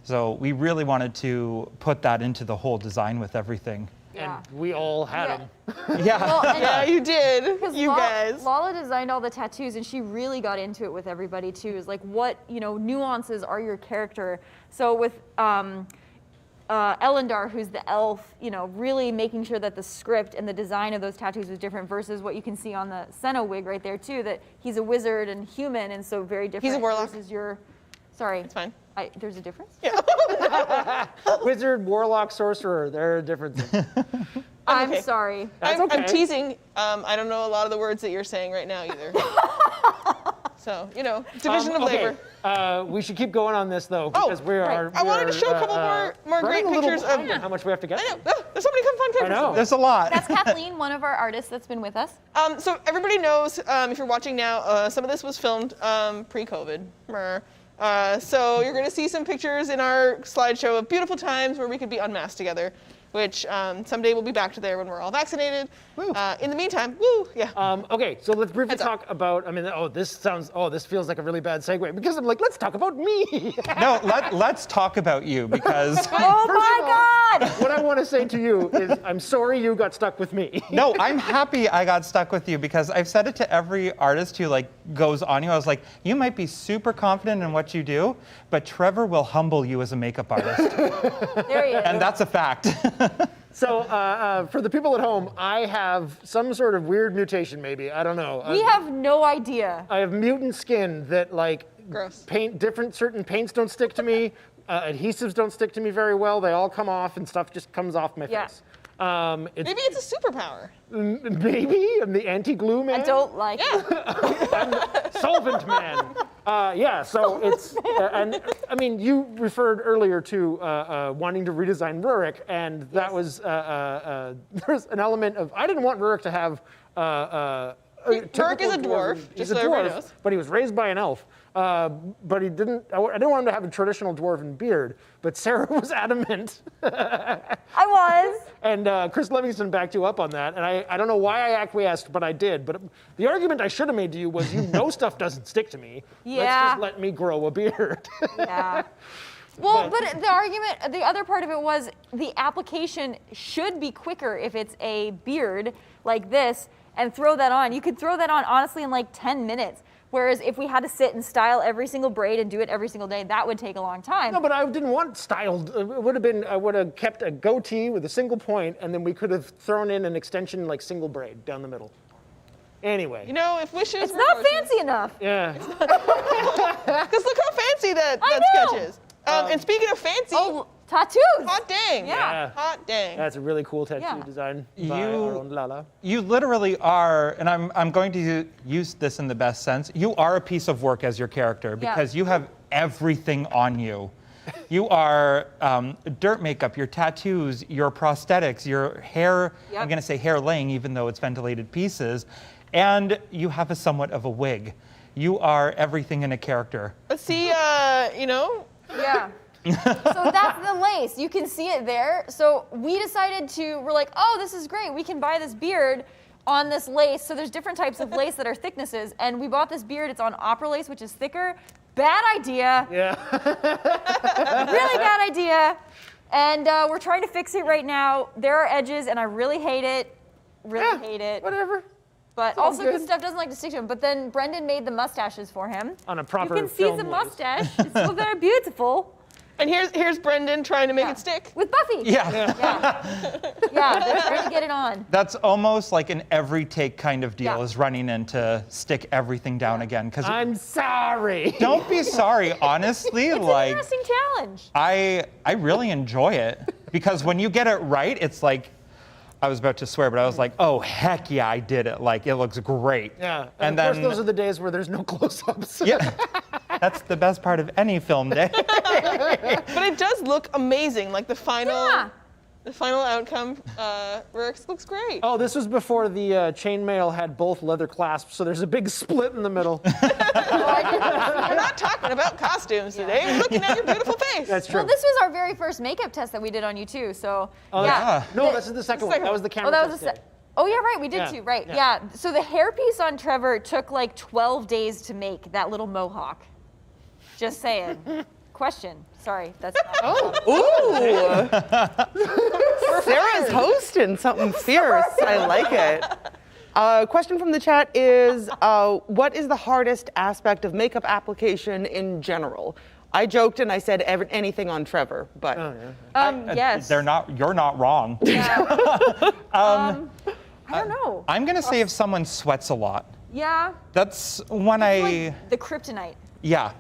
So we really wanted to put that into the whole design with everything. And we all had them. Yeah. Well, and Yeah, you did. You guys. Lala designed all the tattoos, and she really got into it with everybody too. Is like, what nuances are your character? So with Elendar, who's the elf, really making sure that the script and the design of those tattoos was different versus what you can see on the Senna wig right there too, that he's a wizard and human, and so very different. He's a warlock. Versus sorry. It's fine. There's a difference? Yeah. Wizard, warlock, sorcerer, there are differences. I'm okay. sorry. That's okay. I'm teasing. I don't know a lot of the words that you're saying right now either. So, division of labor. We should keep going on this though, because we are. I wanted to show a couple more great pictures of how much we have to get. I know. There's so many fun pictures. I know. There's a lot. That's Kathleen, one of our artists that's been with us. So everybody knows, if you're watching now, some of this was filmed pre-COVID. So you're going to see some pictures in our slideshow of beautiful times where we could be unmasked together, which someday we'll be back to there when we're all vaccinated. In the meantime, Okay, so let's briefly talk about, this feels like a really bad segue because I'm like, let's talk about me. No, let's talk about you because. Oh my God! What I want to say to you is I'm sorry you got stuck with me. No, I'm happy I got stuck with you because I've said it to every artist who goes on you. I was like, you might be super confident in what you do, but Trevor will humble you as a makeup artist. There he is. And that's a fact. So for the people at home, I have some sort of weird mutation maybe, I don't know. We have no idea. I have mutant skin that Gross. certain paints don't stick to me, adhesives don't stick to me very well, they all come off and stuff just comes off my face. maybe it's a superpower. Maybe I'm the anti-glue man. I don't like it. Solvent man. So it's, and I mean, you referred earlier to wanting to redesign Rurik, and that was, there's an element of, I didn't want Rurik to have Rurik is a dwarf, He's just a so everybody dwarf, knows. but he was raised by an elf. But I didn't want him to have a traditional dwarven beard, but Sarah was adamant. I was. And Chris Livingston backed you up on that, and I don't know why I acquiesced, but I did. But the argument I should have made to you was, stuff doesn't stick to me. Yeah. Let's just let me grow a beard. Yeah. Well, but the argument, the other part of it was the application should be quicker if it's a beard like this and throw that on. You could throw that on, honestly, in 10 minutes. Whereas if we had to sit and style every single braid and do it every single day, that would take a long time. No, but I didn't want styled. It would have been, I would have kept a goatee with a single point, and then we could have thrown in an extension single braid down the middle. Anyway. If wishes It's were not wishes. fancy enough. Yeah. Because look how fancy that know. sketch is. And speaking of fancy, Oh, tattoos. hot dang. Yeah. Hot dang. That's a really cool tattoo Yeah. design by our own Lala. You literally are, and I'm going to use this in the best sense, you are a piece of work as your character because you have everything on you. You are dirt makeup, your tattoos, your prosthetics, your hair, I'm going to say hair laying even though it's ventilated pieces, and you have a somewhat of a wig. You are everything in a character. But see, Yeah. So that's the lace. You can see it there. So we decided we're like, oh, this is great. We can buy this beard on this lace. So there's different types of lace that are thicknesses. And we bought this beard. It's on opera lace, which is thicker. Bad idea. Yeah. Really bad idea. And we're trying to fix it right now. There are edges, and I really hate it. Really hate it. Whatever. but all also because good. stuff doesn't like to stick to him. But then Brendan made the mustaches for him. On a proper You can see film the voice. mustache. It's so very beautiful. And here's Brendan trying to make it stick. With Buffy. Yeah. Yeah, they're trying to get it on. That's almost like an every take kind of deal Yeah. is running in to stick everything down again. Because I'm sorry. don't be sorry, honestly. It's an like interesting challenge. I really enjoy it because when you get it right, it's like I was about to swear, but I was like, oh heck yeah, I did it. Like it looks great. Yeah, And of course then those are the days where there's no close-ups. yeah, that's the best part of any film day. But it does look amazing. Like the final outcome looks great. Oh, this was before the chainmail had both leather clasps, so there's a big split in the middle. We're not talking about costumes today. We're looking at your beautiful face. That's true. Well, this was our very first makeup test that we did on you too. So yeah. No, this is the second one. second That was the camera Oh, that was test a day. Oh yeah, right. We did Yeah, too. Right. yeah. Yeah. So the hairpiece on Trevor took like 12 days to make. That little mohawk. Just saying. Question. Sorry. That's. Ooh. Sarah's hosting something fierce. I like it. Question from the chat is, what is the hardest aspect of makeup application in general? I joked and I said anything on Trevor, but Yes. You're not wrong. I don't know. I'm gonna say if someone sweats a lot. Yeah. That's when Like the kryptonite. Yeah.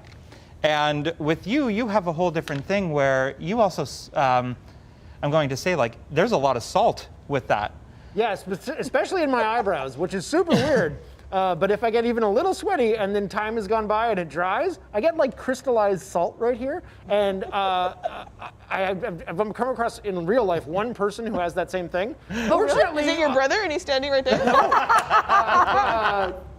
And with you, you have a whole different thing where you also, I'm going to say, like, there's a lot of salt with that. Yes, especially in my eyebrows, which is super weird. But if I get even a little sweaty and then time has gone by and it dries, I get like crystallized salt right here. And I've come across in real life one person who has that same thing. Oh, really? Is it your brother and he's standing right there?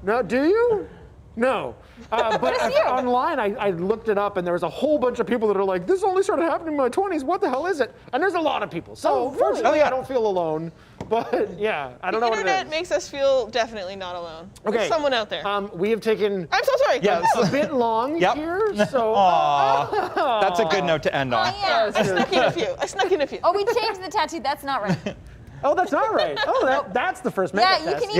No, do you? No. But is you? online, I looked it up, and there was a whole bunch of people that are like, this only started happening in my 20s. What the hell is it? And there's a lot of people. So fortunately, I don't feel alone. But yeah, I don't know The what it internet is. makes us feel definitely not alone. Okay. There's someone out there. We have taken I'm so sorry. Yes. a bit long Yep. here, so Aw, that's a good note to end on. Oh yeah. I snuck in a few. Oh, we changed the tattoo. That's not right. oh, that's not right. Oh, that's the first Yeah, makeup you test. can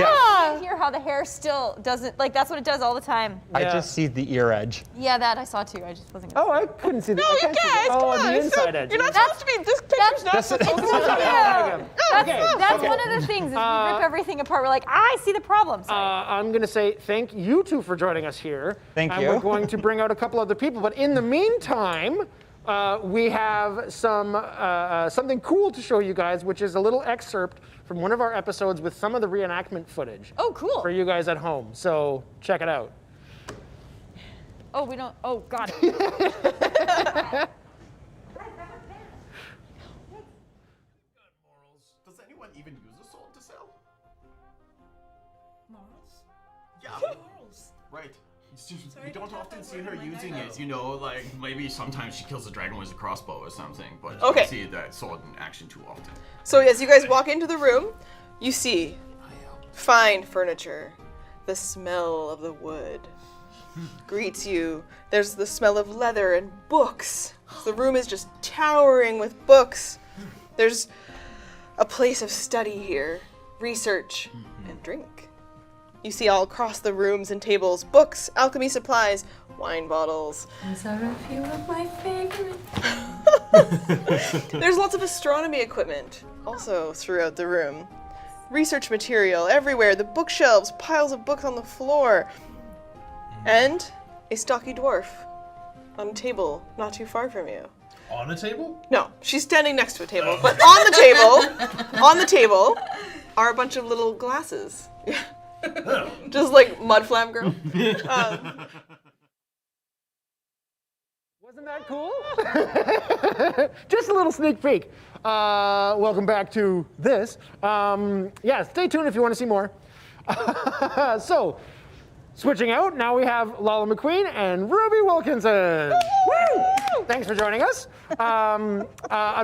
even hear how the hair still doesn't, like that's what it does all the time. I Yeah. just see the ear edge. Yeah, that I saw too. I just wasn't gonna Oh, I couldn't see the. No, I you can't see guys, the, come oh, on. the It's inside so- edge. You're not That's- supposed to be, this picture's not that's- supposed to It's be. not Okay. That's, Okay. that's Okay. one of the things is we rip everything apart. We're like, I see the problem. Sorry. I'm going to say thank you two for joining us here. Thank and you. We're going to bring out a couple other people, but in the meantime, we have something cool to show you guys, which is a little excerpt from one of our episodes with some of the reenactment footage Oh, cool. for you guys at home. So check it out. Oh, we don't. Oh, God. Does anyone even use a salt to sell? Morals? Yeah. Morals. Right. It's just, we don't often see her using it, you know, like maybe sometimes she kills a dragon with a crossbow or something, but you Okay. don't see that sword in action too often. So as you guys walk into the room, you see fine furniture. The smell of the wood greets you. There's the smell of leather and books. The room is just towering with books. There's a place of study here, research, and drink. You see all across the rooms and tables, books, alchemy supplies, wine bottles. These are a few of my favorite. There's lots of astronomy equipment also throughout the room. Research material everywhere, the bookshelves, piles of books on the floor, and a stocky dwarf on a table not too far from you. On a table? No, she's standing next to a table, but on the table are a bunch of little glasses. Just like Mud Flap Girl. Wasn't that cool? Just a little sneak peek. Welcome back to this. Yeah, stay tuned if you want to see more. So, switching out, now we have Lala McQueen and Ruby Wilkinson. Woo! Thanks for joining us. I'm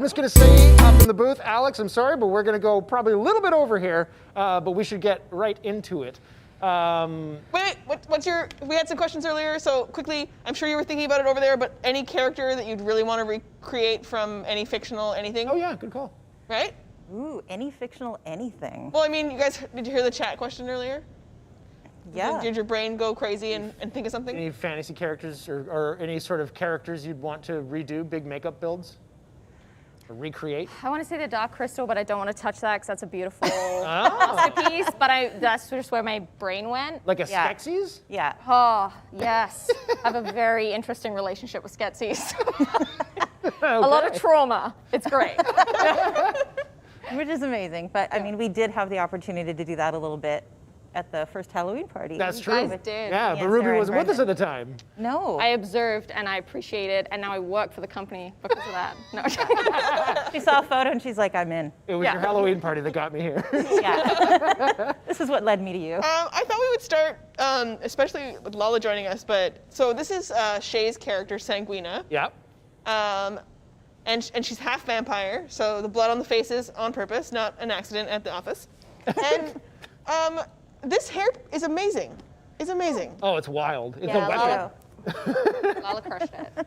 just going to say up in the booth, Alex, I'm sorry, but we're going to go probably a little bit over here, but we should get right into it. Wait, what's your? We had some questions earlier, so quickly, I'm sure you were thinking about it over there, but any character that you'd really want to recreate from any fictional anything? Oh yeah, good call. Right? Ooh, any fictional anything. Well, I mean, you guys, did you hear the chat question earlier? Yeah. Did your brain go crazy and think of something? Any fantasy characters or any sort of characters you'd want to redo, big makeup builds? Or recreate? I want to say the Dark Crystal, but I don't want to touch that because that's a beautiful masterpiece. But that's just where my brain went. Like a Yeah. Skeksis? Yeah. Oh, yes. I have a very interesting relationship with Skeksis. A lot of trauma. It's great. Which is amazing. But I mean, we did have the opportunity to do that a little bit at the first Halloween party. That's You true. guys did. Yeah, Yeah, but Ruby Sarah was and with us at Brendan. the time. No. I observed and I appreciated, and now I work for the company because of that. No. She saw a photo and she's like, I'm in. It was Yeah. your Halloween party that got me here. Yeah. This is what led me to you. I thought we would start, especially with Lala joining us, but so this is Shay's character, Sanguina. Yeah. And she's half vampire, so the blood on the face is on purpose, not an accident at the office. And this hair is amazing. It's amazing. Oh, it's wild. It's Yeah, a weapon. Lala crushed it.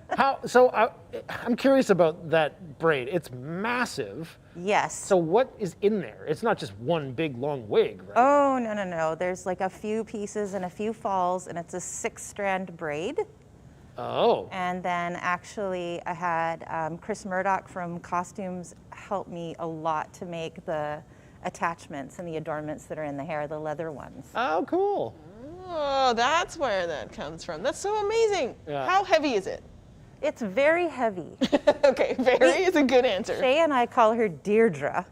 I'm curious about that braid. It's massive. Yes. So what is in there? It's not just one big long wig, right? Oh, no. There's like a few pieces and a few falls, and it's a 6-strand braid. Oh. And then actually I had Chris Murdoch from Costumes help me a lot to make the attachments and the adornments that are in the hair, the leather ones. Oh, cool. Oh, that's where that comes from. That's so amazing. Yeah. How heavy is it? It's very heavy. Okay, very is a good answer. Shay and I call her Deirdre.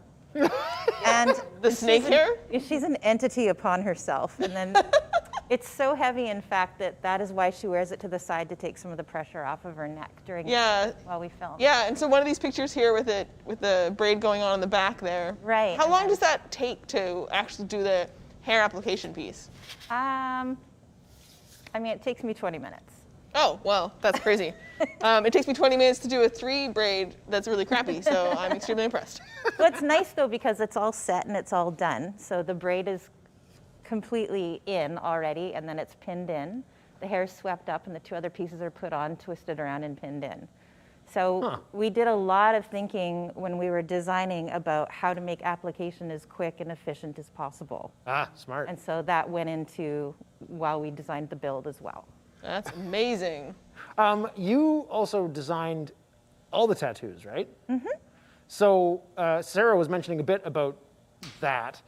And The snake hair? She's an entity upon herself. And then it's so heavy, in fact, that is why she wears it to the side to take some of the pressure off of her neck during while we film. Yeah, and so one of these pictures here with the braid going on in the back there. Right. How long does that take to actually do the hair application piece? I mean, it takes me 20 minutes. Oh, well, that's crazy. It takes me 20 minutes to do a 3 braid that's really crappy, so I'm extremely impressed. Well, it's nice, though, because it's all set and it's all done. So the braid is completely in already, and then it's pinned in. The hair is swept up, and the 2 other pieces are put on, twisted around, and pinned in. So we did a lot of thinking when we were designing about how to make application as quick and efficient as possible. Ah, smart. And so that went into while we designed the build as well. That's amazing. You also designed all the tattoos, right? Mm-hmm. So Sarah was mentioning a bit about that,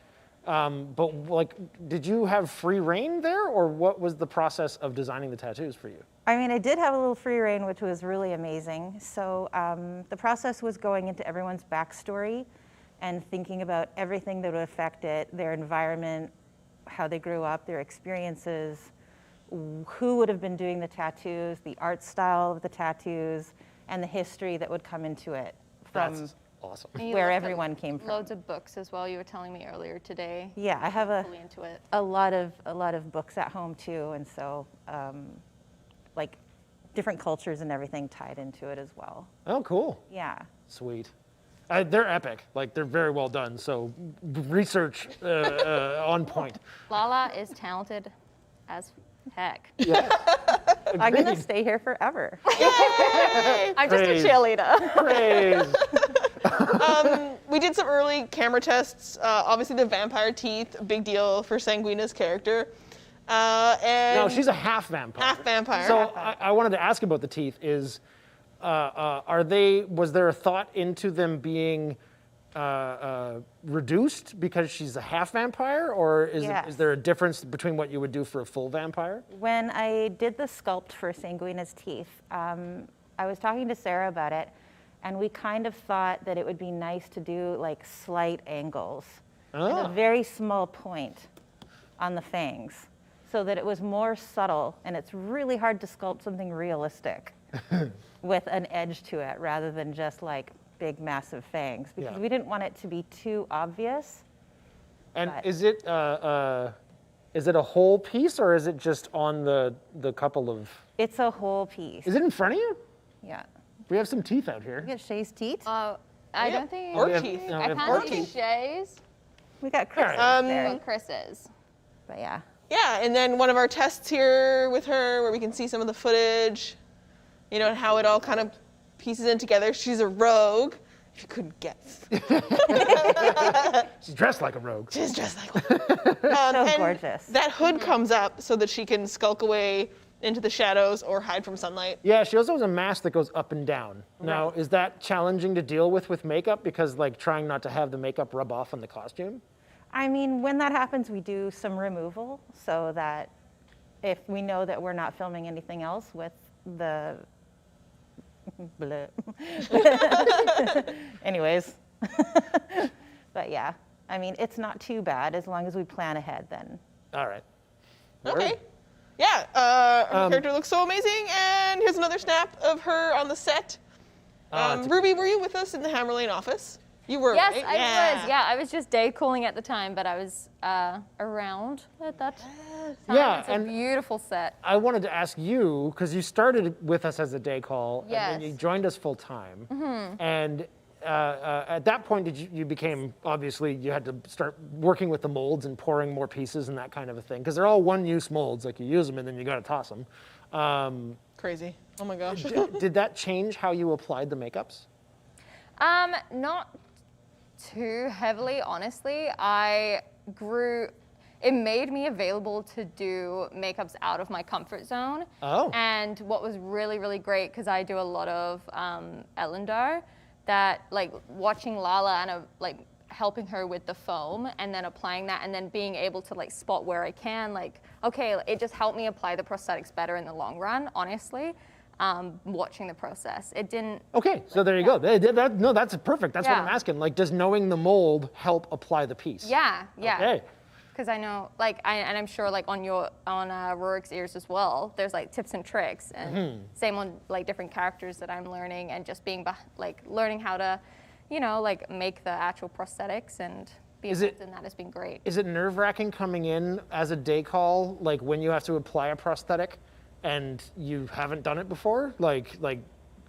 but like, did you have free reign there, or what was the process of designing the tattoos for you? I mean, I did have a little free reign, which was really amazing. So the process was going into everyone's backstory and thinking about everything that would affect it, their environment, how they grew up, their experiences, who would have been doing the tattoos, the art style of the tattoos, and the history that would come into it from That's awesome. And you where looked at everyone came from. Loads of books as well. You were telling me earlier today. Yeah, I have Fully into it. a lot of books at home too, and so like different cultures and everything tied into it as well. Oh, cool. Yeah. Sweet. They're epic. Like, they're very well done. So research on point. Lala is talented as heck. I'm gonna stay here forever. I'm just Praise. a cheerleader. Praise. We did some early camera tests. Obviously, the vampire teeth, a big deal for Sanguina's character. And No, she's a half vampire. half vampire. So I wanted to ask about the teeth. Was there a thought into them being reduced because she's a half vampire, or Yes. is there a difference between what you would do for a full vampire? When I did the sculpt for Sanguina's teeth, I was talking to Sarah about it, and we kind of thought that it would be nice to do like slight angles and a very small point on the fangs, so that it was more subtle, and it's really hard to sculpt something realistic with an edge to it rather than just like big massive fangs, because Yeah. we didn't want it to be too obvious. And But- is it a whole piece, or is it just on the couple of? It's a whole piece. Is it in front of you? Yeah. We have some teeth out here. We got Shay's teeth. I don't think. Or We have- teeth. no, we I have can't orc see teeth. Shay's, We got Chris Alright. there. but Chris's. But yeah. Yeah, and then one of our tests here with her, where we can see some of the footage, and how it all kind of pieces in together. She's a rogue, If you couldn't guess. She's dressed like a rogue. She's dressed like one. So and gorgeous. That hood comes up so that she can skulk away into the shadows or hide from sunlight. Yeah, she also has a mask that goes up and down. Now, is that challenging to deal with makeup? Because like trying not to have the makeup rub off on the costume? I mean, when that happens, we do some removal so that if we know that we're not filming anything else with the bleh. Anyways. But yeah, I mean, it's not too bad as long as we plan ahead then. All right. Okay. Word. Yeah, her character looks so amazing, and here's another snap of her on the set. Ruby, were you with us in the Hammer Lane office? You were, Yes, right? I was. Yeah, I was just day calling at the time, but I was around at that time. Yeah, It's a and beautiful set. I wanted to ask you, because you started with us as a day call, and then Yes. you joined us full time. And at that point, you became, obviously, you had to start working with the molds and pouring more pieces and that kind of a thing, because they're all one-use molds. Like you use them and then you got to toss them. Crazy. Oh my gosh. Did that change how you applied the makeups? Not too heavily, honestly. It made me available to do makeups out of my comfort zone. Oh. And what was really, really great, because I do a lot of Ellendar, that like watching Lala and like helping her with the foam and then applying that and then being able to like spot where I can, like, okay, it just helped me apply the prosthetics better in the long run, honestly. Watching the process. It didn't. Okay, so there you go. No, that's perfect. That's what I'm Yeah. asking. Like, does knowing the mold help apply the piece? Yeah, yeah. Okay. Because I know, like, and I'm sure, like, on Rorik's ears as well, there's like tips and tricks, and same on like different characters that I'm learning, and just being like learning how to, you know, like make the actual prosthetics and be involved in that has been great. Is it nerve-wracking coming in as a day call, like when you have to apply a prosthetic, and you haven't done it before? Like.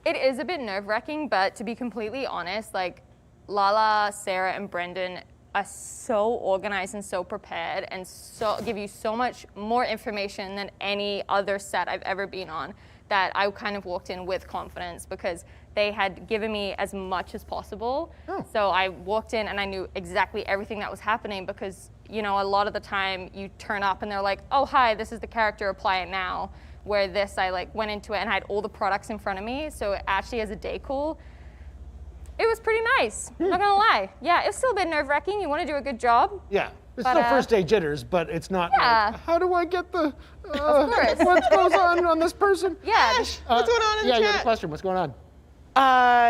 It is a bit nerve-wracking, but to be completely honest, like Lala, Sarah, and Brendan are so organized and so prepared and so give you so much more information than any other set I've ever been on, that I kind of walked in with confidence because they had given me as much as possible. So I walked in and I knew exactly everything that was happening, because, you know, a lot of the time you turn up and they're like, oh, hi, this is the character, apply it now. Where this, I like went into it and I had all the products in front of me. So actually as a day call, it was pretty nice. I'm not gonna lie. Yeah, it's still a bit nerve-wracking. You want to do a good job. Yeah. It's But, still first day jitters, but it's not Yeah. like, how do I get the, course. what goes on this person? Yeah. What's going on in the Yeah, you had a chat? question. What's going on?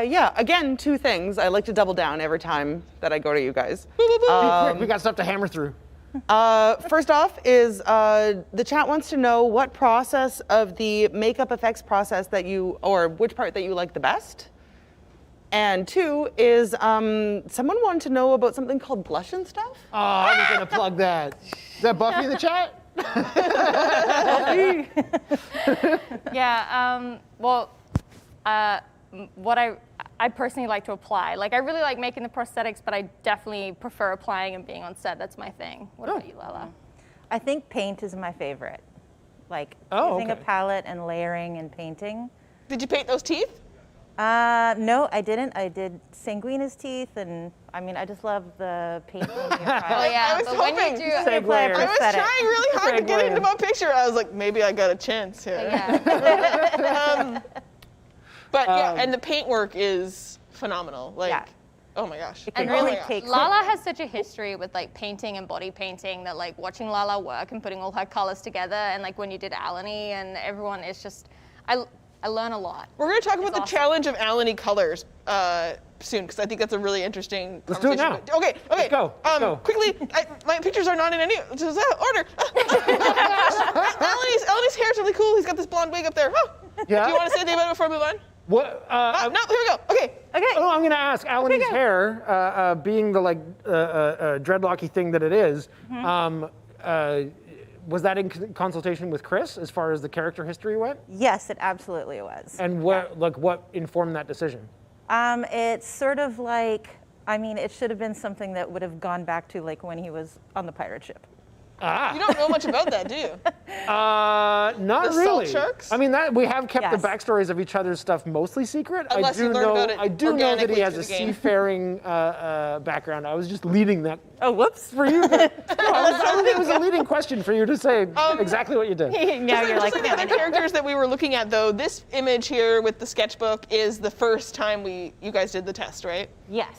Yeah, again, two things. I like to double down every time that I go to you guys. Be quick, we got stuff to hammer through. First off is the chat wants to know what process of the makeup effects process that you, or which part that you like the best. And two is someone wanted to know about something called blush and stuff. Oh, I was gonna plug that. Is that Buffy in the chat? Yeah. What I personally like to apply. Like, I really like making the prosthetics, but I definitely prefer applying and being on set. That's my thing. What about you, Lala? I think paint is my favorite. Like using a okay. palette and layering and painting. Did you paint those teeth? No, I didn't. I did Sanguina's teeth, and I mean, I just love the paint. Oh yeah, I was but when you hoping. do, Apply a I was prosthetic. trying really hard to get into my picture. I was like, maybe I got a chance here. yeah. But yeah, and the paint work is phenomenal. Like, Yeah. oh my gosh. It can Oh my really gosh. take. Lala has such a history with like painting and body painting that like watching Lala work and putting all her colors together, and like when you did Alani and everyone, it's just I learn a lot. We're going to talk about the awesome. challenge of Alani colors soon, because I think that's a really interesting Let's do it now. conversation. Okay. Let's go. Let's go. Quickly, my pictures are not in any order. Alani's hair is really cool. He's got this blonde wig up there. Oh. Yeah? Do you want to say anything about it before I move on? What? No, here we go. Okay. Oh, I'm gonna ask. Alani's hair, being the like dreadlocky thing that it is, was that in consultation with Chris as far as the character history went? Yes, it absolutely was. And what informed that decision? It's sort of like, I mean, it should have been something that would have gone back to like when he was on the pirate ship. You don't know much about that, do you? Not The really. salt sharks? I mean, that we have kept Yes. the backstories of each other's stuff mostly secret. Unless you learn about it I do know that organically he has through a the game. seafaring background. I was just leading that Oh, whoops. for you. It was a leading question for you to say exactly what you did. Now you're like, Just like the other characters that we were looking at, though, this image here with the sketchbook is the first time you guys did the test, right? Yes.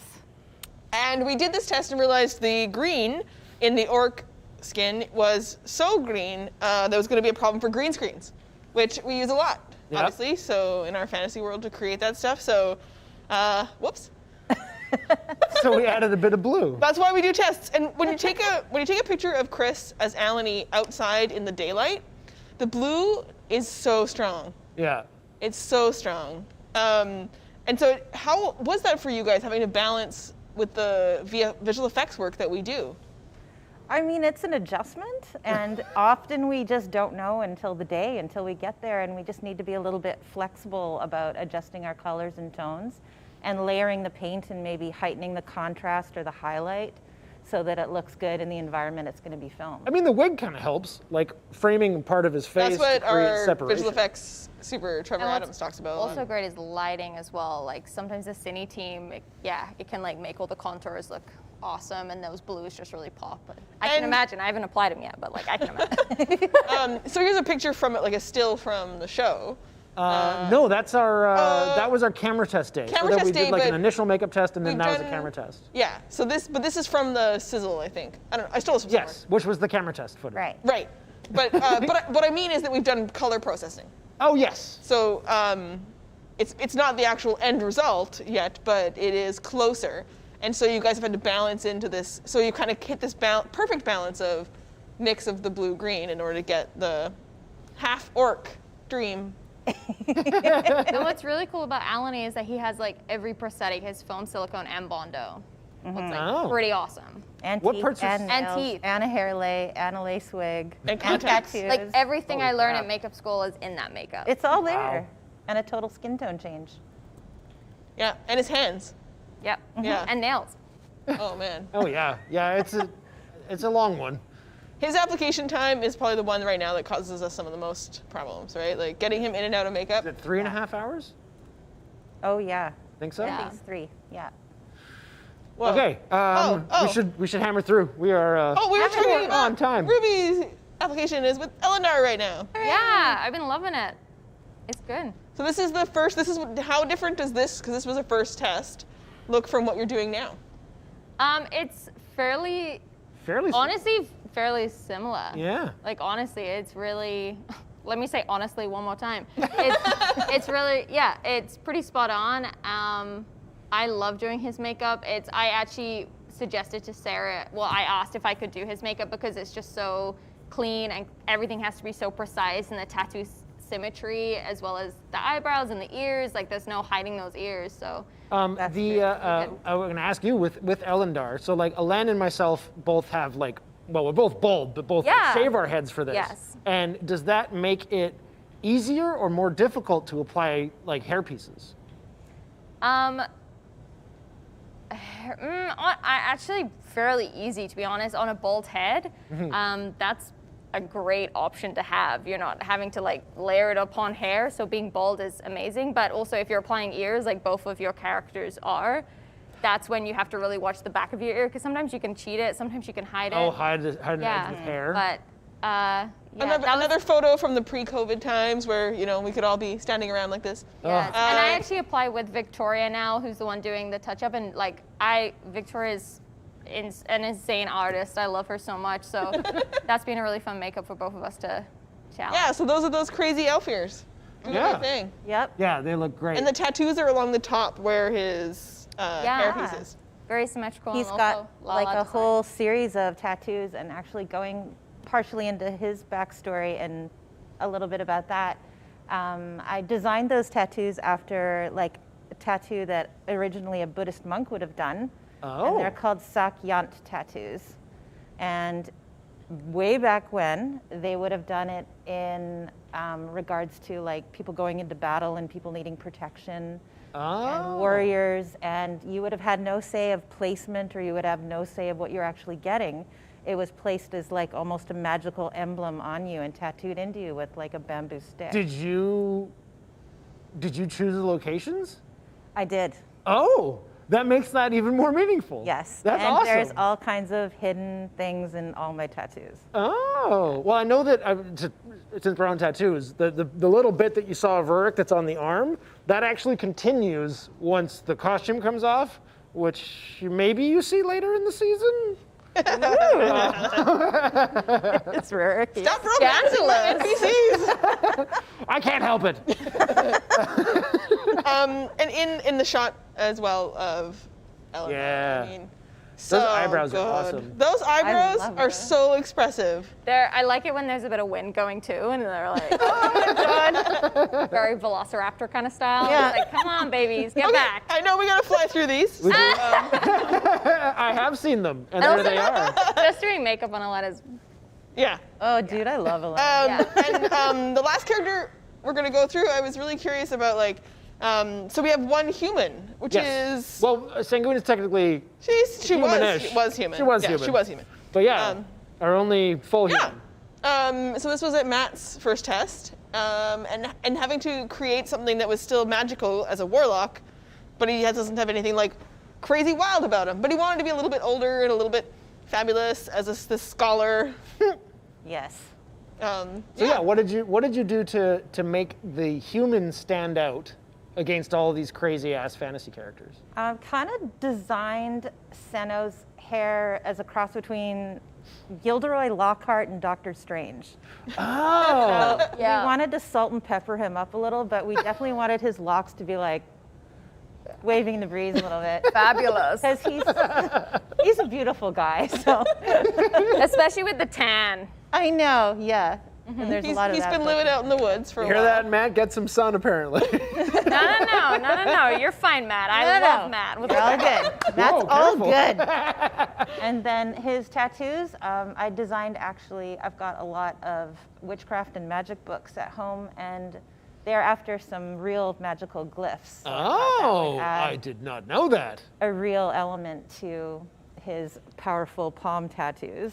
And we did this test and realized the green in the orc skin was so green that was going to be a problem for green screens, which we use a lot, Yep. obviously. So in our fantasy world to create that stuff. So, whoops. So we added a bit of blue. That's why we do tests. And when you take a picture of Chris as Alany outside in the daylight, the blue is so strong. Yeah. It's so strong. And so how was that for you guys, having to balance with the visual effects work that we do? I mean, it's an adjustment, and often we just don't know until we get there, and we just need to be a little bit flexible about adjusting our colors and tones and layering the paint and maybe heightening the contrast or the highlight so that it looks good in the environment it's going to be filmed. I mean, the wig kind of helps, like framing part of his face That's what to create our separation. visual effects super Trevor And what's Adams talks about. Also great is lighting as well. Like sometimes the cine team, it can like make all the contours look awesome, and those blues just really pop. But I can And- imagine. I haven't applied them yet, but like I can imagine. So here's a picture from it, like a still from the show. No, that's our. That was our camera test day. Camera so that test we day, did like an but initial makeup test, and then we've that was a done- camera test. Yeah. So this is from the sizzle, I think. I don't know. I stole this from somewhere. Yes, which was the camera test footage. Right. Right. But what I mean is that we've done color processing. Oh yes. So it's not the actual end result yet, but it is closer. And so you guys have had to balance into this. So you kind of hit this perfect balance of mix of the blue-green in order to get the half orc dream. And what's really cool about Alany is that he has like every prosthetic, his foam, silicone, and Bondo. It's like Oh. pretty awesome. And What teeth, parts are- and And nails, teeth. and a hair lay, and a lace wig, And contacts. tattoos. Like everything I Holy learned crap. at makeup school is in that makeup. It's all there. Wow. And a total skin tone change. Yeah, and his hands. Yep. Yeah. And nails. Oh man. Oh yeah. Yeah. It's a long one. His application time is probably the one right now that causes us some of the most problems, right? Like getting him in and out of makeup. Is it 3.5 hours? Oh, yeah. Think so? Yeah. At least 3, yeah. Whoa. Okay. Oh. We should hammer through. We are. Oh, we were we're talking about on time. Ruby's application is with Eleanor right now. Yeah, I've been loving it. It's good. So this is the first. How different does this? Because this was a first test. Look from what you're doing now. It's fairly, Fairly. honestly, fairly similar. Yeah. Like honestly, it's really. Let me say honestly one more time. It's really, yeah, it's pretty spot on. I love doing his makeup. I actually suggested to Sarah. Well, I asked if I could do his makeup because it's just so clean and everything has to be so precise, and the tattoo symmetry as well as the eyebrows and the ears. Like there's no hiding those ears. So. I was going to ask you with Elendar. So like Alan and myself both have like, well, we're both bald, but both Yeah. shave our heads for this. Yes. And does that make it easier or more difficult to apply like hair pieces? Actually fairly easy, to be honest. On a bald head, that's a great option to have. You're not having to like layer it upon hair, so being bald is amazing. But also if you're applying ears, like both of your characters are, that's when you have to really watch the back of your ear, because sometimes you can cheat it, sometimes you can hide it. Oh, hide an edge with hair. But yeah, Another photo from the pre-COVID times where we could all be standing around like this. Yes. And I actually apply with Victoria now, who's the one doing the touch-up, and like Victoria's an insane artist. I love her so much. So that's been a really fun makeup for both of us to challenge. Yeah, so those are those crazy elf ears. Do Yeah. their thing. Yep. Yeah, they look great. And the tattoos are along the top where his hair pieces. Very symmetrical. He's and got also Lala like a design. whole series of tattoos, and actually going partially into his backstory and a little bit about that. I designed those tattoos after like a tattoo that originally a Buddhist monk would have done. Oh. And they're called Sakyant tattoos. And way back when, they would have done it in regards to like people going into battle and people needing protection. And warriors, and you would have had no say of placement, or you would have no say of what you're actually getting. it was placed as like almost a magical emblem on you and tattooed into you with like a bamboo stick. Did you choose the locations? I did. Oh, that makes that even more meaningful. Yes. That's and awesome. there's all kinds of hidden things in all my tattoos. Oh, well, I know that since we're on tattoos, the little bit that you saw of Rurik that's on the arm, that actually continues once the costume comes off, which maybe you see later in the season. It's Rurik. Stop romancing my NPCs. I can't help it. And in the shot as well of Eleanor. Yeah. I mean, Those eyebrows are good. awesome. Those eyebrows love are it. so expressive. I like it when there's a bit of wind going too, and they're like, oh my god. Very Velociraptor kind of style. Yeah. It's like, come on, babies, get back. I know we gotta fly through these. I have seen them, and there they are. Just doing makeup on Aletta's. Yeah. Oh, dude, I love Elena. And the last character we're gonna go through, I was really curious about like, so we have one human, which is Well, Sanguine is technically, she humanish. was human. She was yeah, human. She was human. but yeah, our only full Yeah. human. So this was at Matt's first test, and having to create something that was still magical as a warlock, but he doesn't have anything like crazy wild about him. But he wanted to be a little bit older and a little bit fabulous as this scholar. Yes. So yeah, what did you do to make the human stand out against all of these crazy ass fantasy characters? Kind of designed Senno's hair as a cross between Gilderoy Lockhart and Doctor Strange. Oh, We wanted to salt and pepper him up a little, but we definitely wanted his locks to be like waving in the breeze a little bit. Fabulous. Because he's a beautiful guy, so. Especially with the tan. I know, yeah. And there's a lot of He's that. been living out in the woods for a you hear while. that, Matt? Get some sun, apparently. No. You're fine, Matt. I love Matt. We're all good. That's Whoa, all careful. good. And then his tattoos, I designed actually, I've got a lot of witchcraft and magic books at home, and they're after some real magical glyphs. So I thought that Oh, would add I did not know that. a real element to his powerful palm tattoos.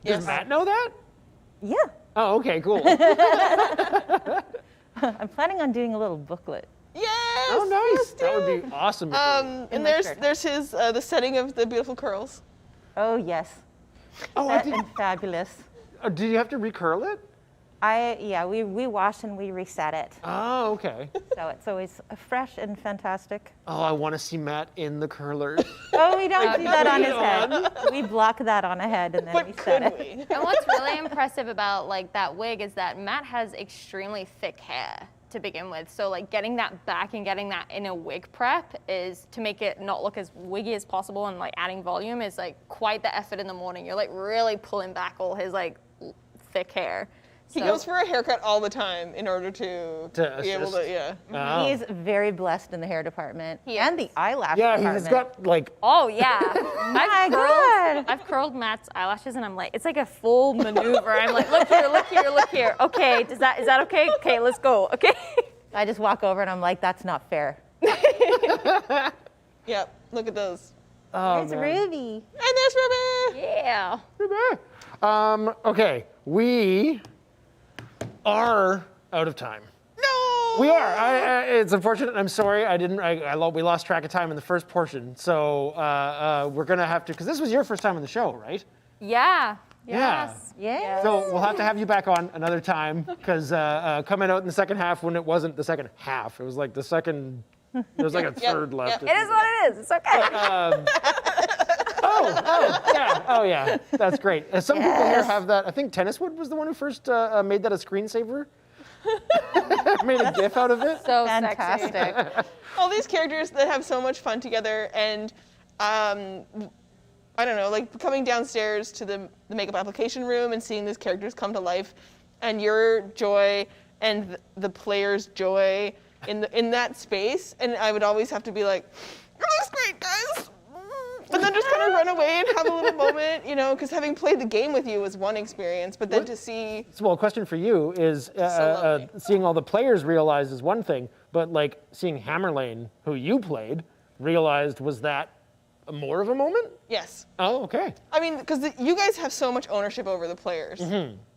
Does Matt know that? Yeah. Oh, okay, cool. I'm planning on doing a little booklet. Yes. Oh, nice. yes, That would dude. be awesome. And my shirt. there's his the setting of the beautiful curls. Oh, yes. oh, Set and fabulous. did you have to recurl it? We wash and we reset it. Oh, okay. So it's always fresh and fantastic. Oh, I want to see Matt in the curlers. Oh, we don't do that on his on. head. We block that on a head and then we But set could it. we? And what's really impressive about like that wig is that Matt has extremely thick hair to begin with. So like getting that back and getting that in a wig prep is to make it not look as wiggy as possible, and like adding volume is like quite the effort in the morning. You're like really pulling back all his like thick hair. He goes for a haircut all the time in order to be able assist. to, yeah. Oh. He's very blessed in the hair department He and is. the eyelash Yeah, department. he's got like, Oh yeah. My God. I've curled Matt's eyelashes and I'm like, it's like a full maneuver. I'm like, look here, look here, look here. Okay, is that okay? Okay, let's go. Okay. I just walk over and I'm like, that's not fair. Yep, look at those. oh, It's man. Ruby. And there's Ruby. Yeah. Okay, we are out of time. No. We are. It's unfortunate. I'm sorry. We lost track of time in the first portion. So we're gonna have to, because this was your first time on the show, right? Yeah. Yeah. Yes. Yeah. So we'll have to have you back on another time, because coming out in the second half when it wasn't the second half, it was like the second. There was like a third left. It is what it is. It's okay. Oh yeah, that's great. Some people here have that. I think Tenniswood was the one who first made that a screensaver. Made a GIF out of it. So sexy. Fantastic. All these characters that have so much fun together, and I don't know, like coming downstairs to the makeup application room and seeing these characters come to life, and your joy and the player's joy in that space, and I would always have to be like, "It looks great, guys," and then just kind of run away and have a little moment, you know, because having played the game with you was one experience, but then to see, So, well, a question for you is lovely. seeing all the players realize is one thing, but like seeing Hammerlane, who you played, realized was that more of a moment? Yes. Oh, okay. I mean, because you guys have so much ownership over the players.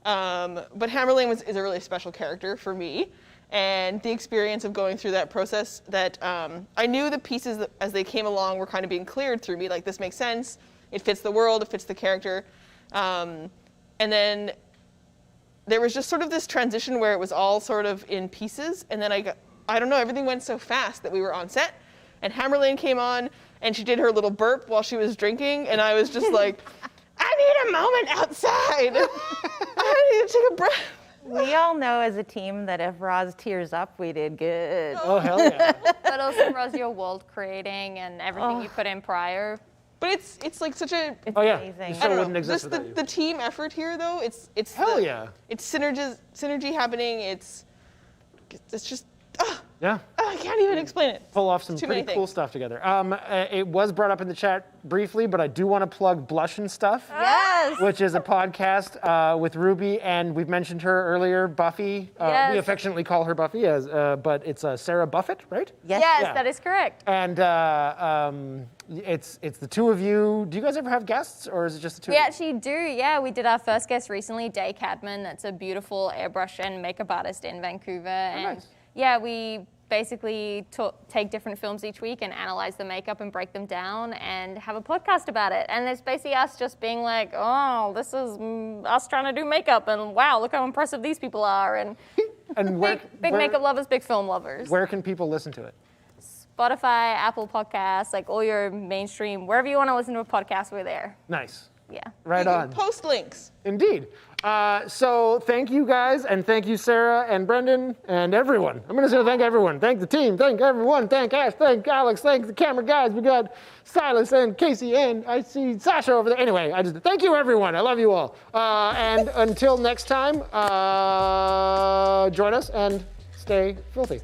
But Hammerlane is a really special character for me. And the experience of going through that process, that I knew the pieces that, as they came along were kind of being cleared through me. Like, this makes sense. It fits the world. It fits the character. And then there was just sort of this transition where it was all sort of in pieces. And then I don't know, everything went so fast that we were on set. And Hammerlane came on, and she did her little burp while she was drinking. And I was just like, I need a moment outside. I need to take a breath. We all know as a team that if Roz tears up, we did good. Oh, hell yeah. But also, Roz, your world creating and everything you put in prior. But it's like such a It's Oh, yeah. amazing. The I show don't wouldn't know, exist just without you. the team effort here though. It's Hell yeah. It's synergy happening. It's just Yeah. I can't even explain it. Pull off some Too pretty many cool things. stuff together. It was brought up in the chat briefly, but I do want to plug Blush and Stuff, Yes. which is a podcast with Ruby, and we've mentioned her earlier, Buffy. We Yes. affectionately call her Buffy, but it's Sarah Buffett, right? Yes. Yes, Yeah. that is correct. And it's the two of you. Do you guys ever have guests, or is it just the two We of you? actually do, yeah. We did our first guest recently, Day Cadman. That's a beautiful airbrush and makeup artist in Vancouver. And nice. yeah, we basically take different films each week and analyze the makeup and break them down and have a podcast about it. And it's basically us just being like, oh, this is us trying to do makeup, and wow, look how impressive these people are. And And where, big where- makeup lovers, big film lovers. Where can people listen to it? Spotify, Apple Podcasts, like all your mainstream, wherever you want to listen to a podcast, we're there. Nice. Yeah. Right You can on. Post links. Indeed. So thank you guys, and thank you Sarah and Brendan and everyone. I'm gonna say thank everyone. Thank the team. Thank everyone. Thank Ash. Thank Alex. Thank the camera guys. We got Silas and Casey and I see Sasha over there. Anyway, thank you everyone. I love you all. And until next time, join us and stay filthy.